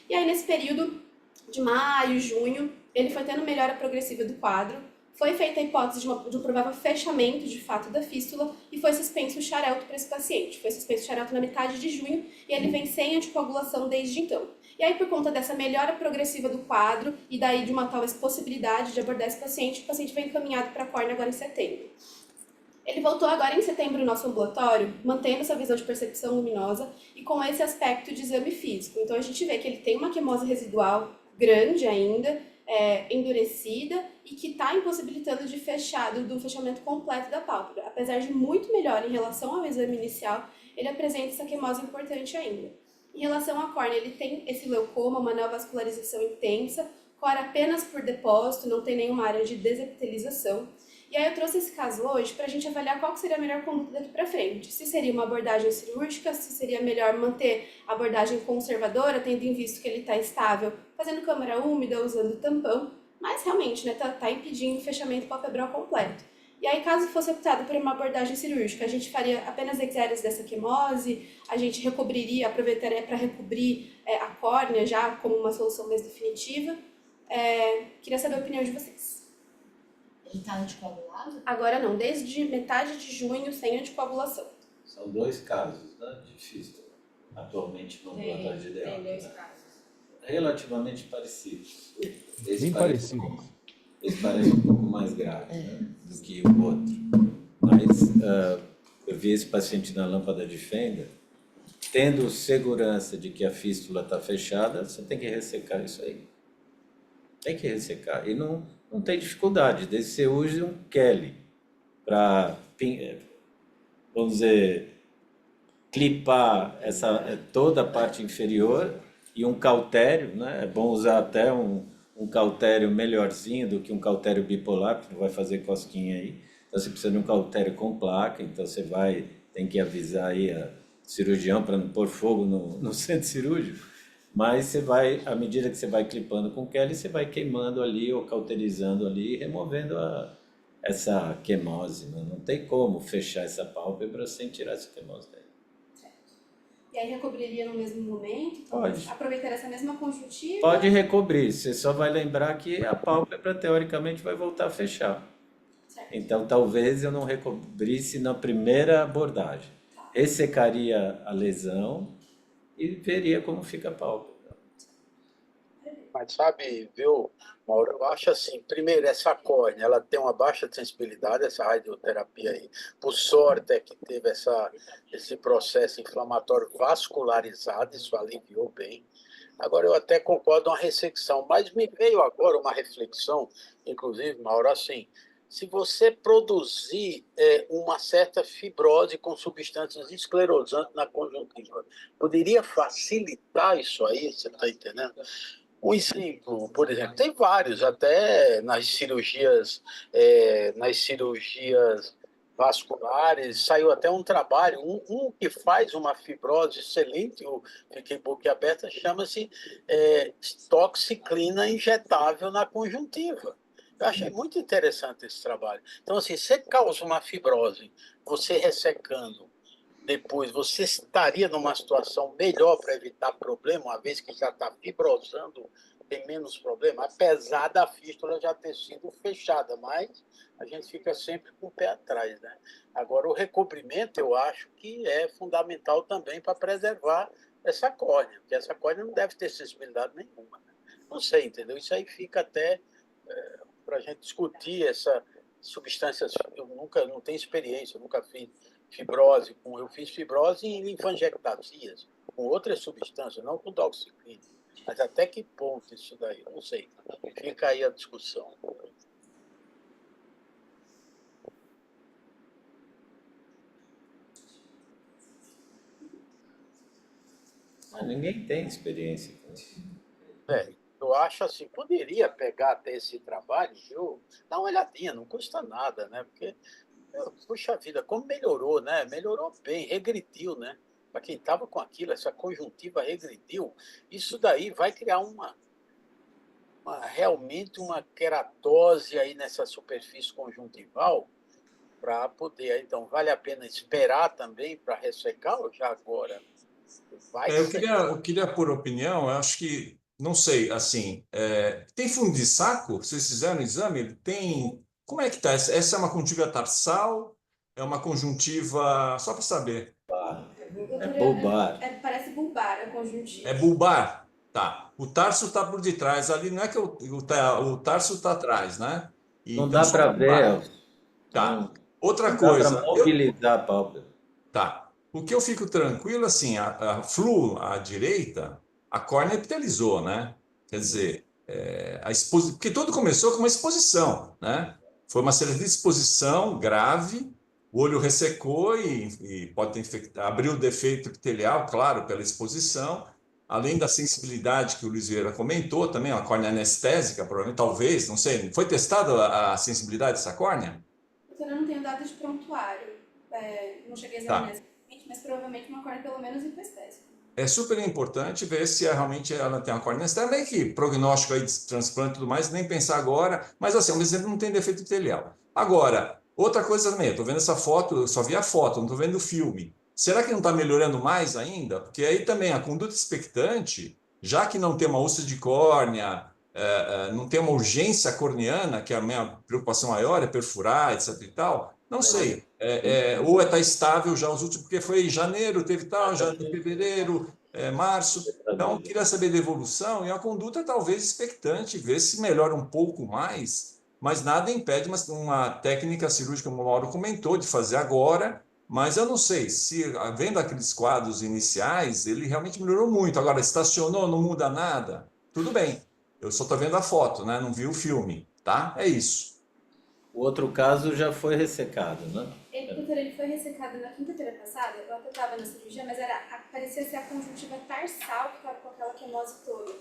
E aí, nesse período de maio, junho, ele foi tendo melhora progressiva do quadro, foi feita a hipótese de um provável fechamento, de fato, da fístula e foi suspenso o xarelto para esse paciente. Foi suspenso o xarelto na metade de junho e ele vem sem anticoagulação desde então. E aí, por conta dessa melhora progressiva do quadro e daí de uma talvez possibilidade de abordar esse paciente, o paciente foi encaminhado para a córnea agora em setembro. Ele voltou agora em setembro no nosso ambulatório, mantendo essa visão de percepção luminosa e com esse aspecto de exame físico. Então, a gente vê que ele tem uma quimose residual grande ainda, endurecida e que está impossibilitando do fechamento completo da pálpebra. Apesar de muito melhor em relação ao exame inicial, ele apresenta essa quimose importante ainda. Em relação à córnea, ele tem esse leucoma, uma neovascularização intensa, cora apenas por depósito, não tem nenhuma área de desepitelização. E aí eu trouxe esse caso hoje para a gente avaliar qual que seria a melhor conduta daqui para frente. Se seria uma abordagem cirúrgica, se seria melhor manter a abordagem conservadora, tendo em vista que ele está estável, fazendo câmara úmida, usando tampão, mas realmente tá impedindo o fechamento palpebral completo. E aí, caso fosse optado por uma abordagem cirúrgica, a gente faria apenas exéreas dessa quimose, a gente aproveitaria para recobrir a córnea já como uma solução mais definitiva. Queria saber a opinião de vocês. Ele está anticoagulado? Agora não, desde metade de junho sem anticoagulação. São 2 casos, né, de fístula, atualmente no ambulatório de ideal. Tem 2 né? casos. Relativamente parecidos. Bem parecido. Esse parece um pouco mais grave, né, do que o outro. Mas eu vi esse paciente na lâmpada de fenda, tendo segurança de que a fístula está fechada, você tem que ressecar isso aí. Tem que ressecar. E não tem dificuldade, desde que você use um Kelly para, vamos dizer, clipar toda a parte inferior e um cautério, né? É bom usar até um cautério melhorzinho do que um cautério bipolar, porque não vai fazer cosquinha aí. Então você precisa de um cautério com placa, então você tem que avisar aí a cirurgião para não pôr fogo no centro cirúrgico. Mas você vai, à medida que você vai clipando com Kelly, você vai queimando ali ou cauterizando ali, removendo essa quimose. Não tem como fechar essa pálpebra sem tirar essa quimose daí. Certo. E aí recobriria no mesmo momento? Pode. Aproveitar essa mesma conjuntiva? Pode recobrir, você só vai lembrar que a pálpebra, teoricamente, vai voltar a fechar. Certo. Então, talvez eu não recobrisse na primeira abordagem. Ressecaria a lesão e veria como fica a pálpebra. Mas sabe, viu, Mauro, eu acho assim, primeiro, essa córnea, ela tem uma baixa sensibilidade, essa radioterapia aí. Por sorte é que teve esse processo inflamatório vascularizado, isso aliviou bem. Agora, eu até concordo com a ressecção, mas me veio agora uma reflexão, inclusive, Mauro, assim, se você produzir uma certa fibrose com substâncias esclerosantes na conjuntiva, poderia facilitar isso aí, você está entendendo? Um exemplo, por exemplo, tem vários, até nas cirurgias vasculares, saiu até um trabalho, um que faz uma fibrose excelente, eu fiquei boquiaberta, chama-se toxiclina injetável na conjuntiva. Eu achei muito interessante esse trabalho. Então, assim, você causa uma fibrose, você ressecando, depois você estaria numa situação melhor para evitar problema, uma vez que já está fibrosando, tem menos problema, apesar da fístula já ter sido fechada, mas a gente fica sempre com o pé atrás, né? Agora, o recobrimento, eu acho que é fundamental também para preservar essa córnea, porque essa córnea não deve ter sensibilidade nenhuma, né? Não sei, entendeu? Isso aí fica até para a gente discutir essa substâncias. Eu não tenho experiência, eu nunca fiz fibrose, eu fiz fibrose em linfangiectasias, com outras substâncias, não com doxiciclina. Mas até que ponto isso daí? Eu não sei. Fica aí a discussão. Ninguém tem experiência com isso. Eu acho assim, poderia pegar até esse trabalho, viu? Dá uma olhadinha, não custa nada, né? Porque, puxa vida, como melhorou, né? Melhorou bem, regrediu, né? Para quem estava com aquilo, essa conjuntiva regrediu. Isso daí vai criar realmente uma queratose aí nessa superfície conjuntival para poder. Então, vale a pena esperar também para ressecar ou já agora? Eu queria pôr opinião, eu acho que, não sei, assim, tem fundo de saco? Vocês fizeram o exame? Tem. Como é que tá? Essa é uma conjuntiva tarsal? É uma conjuntiva. Só para saber. É bulbar. Parece bulbar a conjuntiva. É bulbar? Tá. O tarso está por detrás. Ali não é que o tarso está atrás, né? Não Então, dá para ver. Tá. Outra Não coisa. dá para mobilizar a pálpebra. Tá. O que eu fico tranquilo, assim, a flu à direita, a córnea epitelizou, né? Quer dizer, porque tudo começou com uma exposição, né? Foi uma série de exposição grave, o olho ressecou e pode ter abriu o defeito epitelial, claro, pela exposição, além da sensibilidade que o Luiz Vieira comentou, também uma córnea anestésica, provavelmente, talvez, não sei. Foi testada a sensibilidade dessa córnea? Eu não tenho dados de prontuário, não cheguei a examinar exatamente, mas provavelmente uma córnea pelo menos hipoestésica. É super importante ver se realmente ela tem uma córnea anestésica, nem que prognóstico aí de transplante e tudo mais, nem pensar agora, mas assim, ao mesmo tempo não tem defeito epitelial. Agora, outra coisa também, eu estou vendo essa foto, eu só vi a foto, não estou vendo o filme. Será que não está melhorando mais ainda? Porque aí também a conduta expectante, já que não tem uma úlcera de córnea, não tem uma urgência corneana, que é a minha preocupação maior, é perfurar, etc e tal, não sei. Ou está estável já os últimos, porque foi em janeiro, teve tal, já em fevereiro, março. Então, queria saber da evolução e a conduta talvez expectante, ver se melhora um pouco mais, mas nada impede uma técnica cirúrgica, como o Mauro comentou, de fazer agora, mas eu não sei se, vendo aqueles quadros iniciais, ele realmente melhorou muito. Agora, estacionou, não muda nada, tudo bem. Eu só estou vendo a foto, né? Não vi o filme, tá? É isso. O outro caso já foi ressecado, né? Ele foi ressecado na quinta-feira passada, eu até estava na cirurgia, mas parecia ser a conjuntiva tarsal que estava com aquela queimose toda.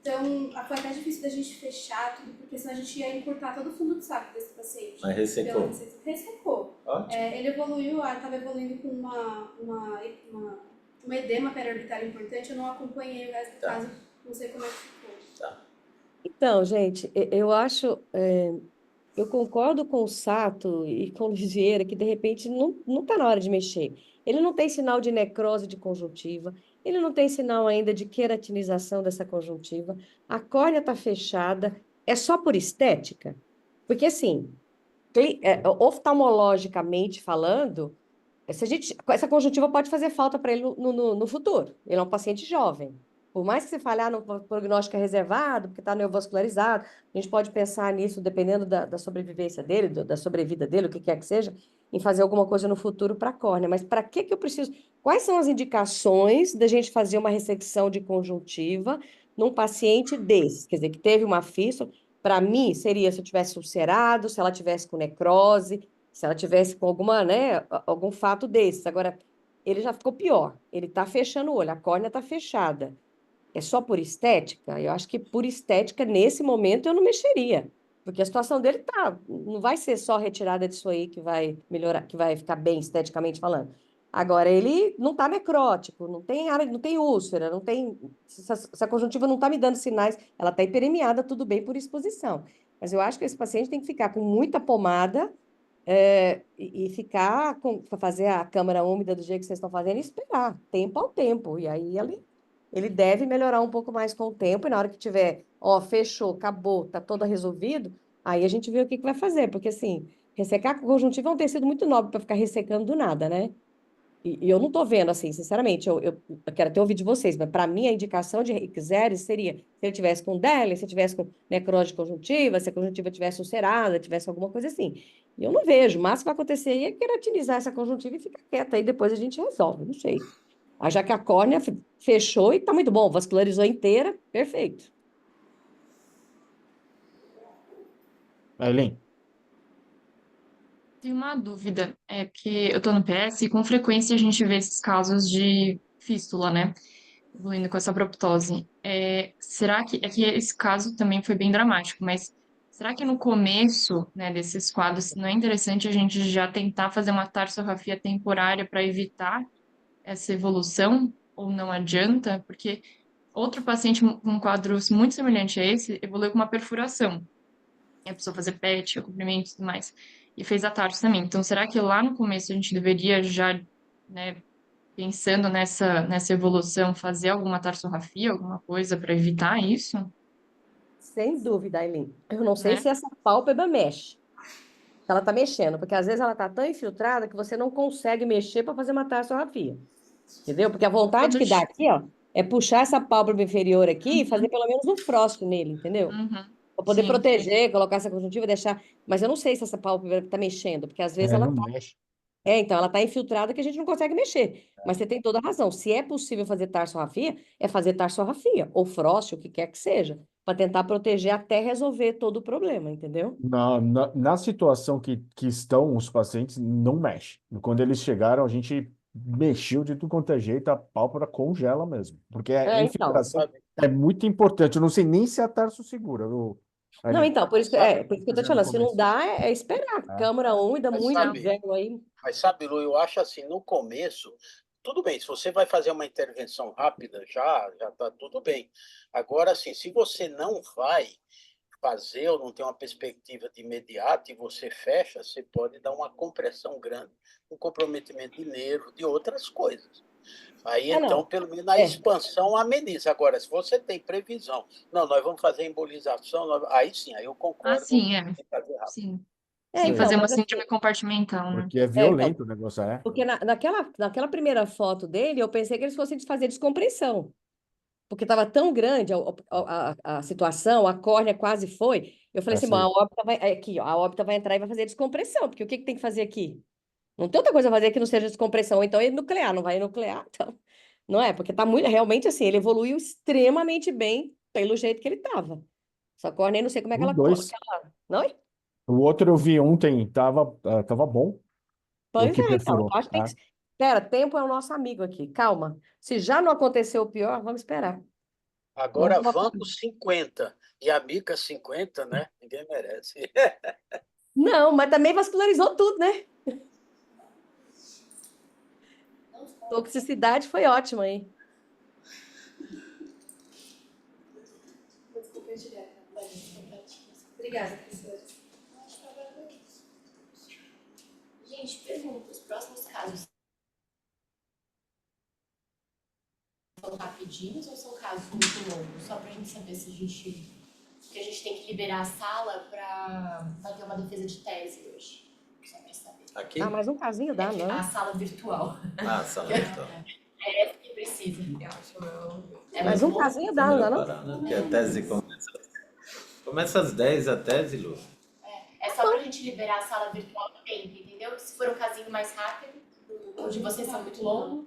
Então, foi até difícil da gente fechar tudo, porque senão a gente ia encurtar todo o fundo do saco desse paciente. Mas ressecou? Ressecou. Ele evoluiu, estava evoluindo com um edema periorbitário importante, eu não acompanhei o resto do caso, não sei como é que ficou. Então, gente, eu acho... Eu concordo com o Sato e com o Luiz Vieira que, de repente, não está na hora de mexer. Ele não tem sinal de necrose de conjuntiva, ele não tem sinal ainda de queratinização dessa conjuntiva, a córnea está fechada, é só por estética? Porque, assim, oftalmologicamente falando, essa conjuntiva pode fazer falta para ele no futuro. Ele é um paciente jovem. Por mais que você fale, no prognóstico é reservado, porque está neovascularizado, a gente pode pensar nisso, dependendo da sobrevivência dele, da sobrevida dele, o que quer que seja, em fazer alguma coisa no futuro para a córnea. Mas para que eu preciso? Quais são as indicações da gente fazer uma ressecção de conjuntiva num paciente desse? Quer dizer, que teve uma fístula. Para mim, seria se eu tivesse ulcerado, se ela tivesse com necrose, se ela tivesse com algum fato desses. Agora, ele já ficou pior. Ele está fechando o olho, a córnea está fechada. é só por estética, eu acho que por estética, nesse momento, eu não mexeria. Porque a situação dele não vai ser só retirada disso aí que vai melhorar, que vai ficar bem esteticamente falando. Agora, ele não está necrótico, não tem área, não tem úlcera, não tem. Essa conjuntiva não está me dando sinais, ela está hiperemiada, tudo bem por exposição. Mas eu acho que esse paciente tem que ficar com muita pomada e ficar para fazer a câmara úmida do jeito que vocês estão fazendo e esperar, tempo ao tempo. E aí ele deve melhorar um pouco mais com o tempo, e na hora que tiver, ó, fechou, acabou, tá todo resolvido, aí a gente vê o que vai fazer, porque assim, ressecar com conjuntiva é um tecido muito nobre para ficar ressecando do nada, né? E eu não tô vendo, assim, sinceramente, eu quero até ouvir de vocês, mas para mim a indicação de Xeris seria se ele tivesse com DELE, se ele tivesse com necrose conjuntiva, se a conjuntiva tivesse ulcerada, tivesse alguma coisa assim. E eu não vejo, o máximo que vai acontecer aí é queratinizar essa conjuntiva e ficar quieta, aí depois a gente resolve, não sei. Aí já que a córnea fechou e tá muito bom, vascularizou inteira, perfeito. Aileen, Tenho uma dúvida, é porque eu tô no PS e com frequência a gente vê esses casos de fístula, né? Evoluindo com essa proptose. Será que, é que esse caso também foi bem dramático, mas será que no começo, né, desses quadros não é interessante a gente já tentar fazer uma tarsografia temporária para evitar essa evolução? Ou não adianta? Porque outro paciente com um quadro muito semelhante a esse evoluiu com uma perfuração. E a pessoa fazer PET, comprimento e tudo mais. E fez a tarso também. Então, será que lá no começo a gente deveria já, né, pensando nessa evolução, fazer alguma tarsografia, alguma coisa para evitar isso, Sem dúvida, Aileen. Eu não sei né? se essa pálpebra mexe. Se ela tá mexendo, porque às vezes ela tá tão infiltrada que você não consegue mexer para fazer uma tarsografia. Entendeu? Porque a vontade que dá aqui, ó, é puxar essa pálpebra inferior aqui e fazer pelo menos um frost nele, entendeu? Uhum. Para poder Sim. proteger, colocar essa conjuntiva, deixar. Mas eu não sei se essa pálpebra está mexendo, porque às vezes ela não tá. mexe. Então, ela está infiltrada que a gente não consegue mexer. Mas você tem toda a razão. Se é possível fazer tarsografia, é fazer tarsografia, ou frost, o que quer que seja, para tentar proteger até resolver todo o problema, entendeu? Na situação que estão os pacientes, não mexe. Quando eles chegaram, a gente mexeu de tudo quanto é jeito, a pálpebra congela mesmo. Porque a Então. infiltração é muito importante. Eu não sei nem se a tarso segura, Não, Aileen. então, por isso que eu tô te Fazendo no falando, se não começo. dá, é esperar. É. Câmara úmida, Mas muito sabe, velho aí. mas sabe, Lu, eu acho assim, no começo, tudo bem, se você vai fazer uma intervenção rápida, já tá tudo bem. Agora, assim, se você não vai fazer ou não tem uma perspectiva de imediato e você fecha, você pode dar uma compressão grande, um comprometimento de nervo, de outras coisas. Aí, então, Não. pelo menos a É. expansão ameniza. Agora, se você tem previsão, não, nós vamos fazer embolização, aí sim, aí eu concordo sim, em fazer rápido. sim. É, Sem então, fazer uma mas síndrome compartimental, né? Porque é violento o negócio, é? porque naquela primeira foto dele, eu pensei que eles fossem fazer descompressão. Porque estava tão grande a situação, a córnea quase foi. Eu falei assim, bom, a óbita vai. Aqui, ó, a óbita vai entrar e vai fazer descompressão, porque o que tem que fazer aqui? Não tem outra coisa a fazer que não seja descompressão. Ou então ele nuclear, não vai nuclear, então. Não é, porque tá muito, realmente assim, ele evoluiu extremamente bem pelo jeito que ele estava. Essa córnea, eu não sei como é que Os ela. dois. Não é? O outro eu vi ontem, tava bom. O Pois que é, então. perfurou. Eu acho que tem que. Pera, tempo é o nosso amigo aqui. Calma. Se já não aconteceu o pior, vamos esperar. Vamos Agora, tomar. Vanco 50 e a Mica 50, né? Ninguém merece. Não, mas também vascularizou tudo, né? Toxicidade foi ótima aí. Obrigada, professora. Gente, pergunta, os próximos casos são rapidinhos ou são casos muito longos? Só pra gente saber se a gente... Porque a gente tem que liberar a sala pra ter uma defesa de tese hoje. Só pra saber. Aqui? Ah, mais um casinho dá, não? A sala virtual. Ah, sala virtual. É porque precisa. Eu acho Mais um casinho dá, não dá, não? Parar, né? Porque a tese começa às 10 a tese, Lu. É só pra gente liberar a sala virtual do tempo, entendeu? Se for um casinho mais rápido, o de vocês são muito longo,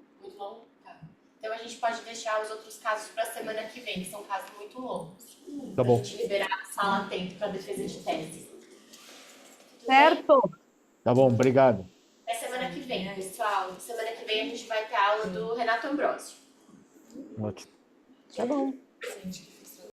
tá. Então a gente pode deixar os outros casos pra semana que vem, que são casos muito longos. Tá bom. Pra gente liberar a sala a tempo pra defesa de tese. Certo. Tá bom, obrigado. É semana que vem, pessoal. Semana que vem a gente vai ter a aula do Renato Ambrosio. Ótimo. Tá bom. Sim.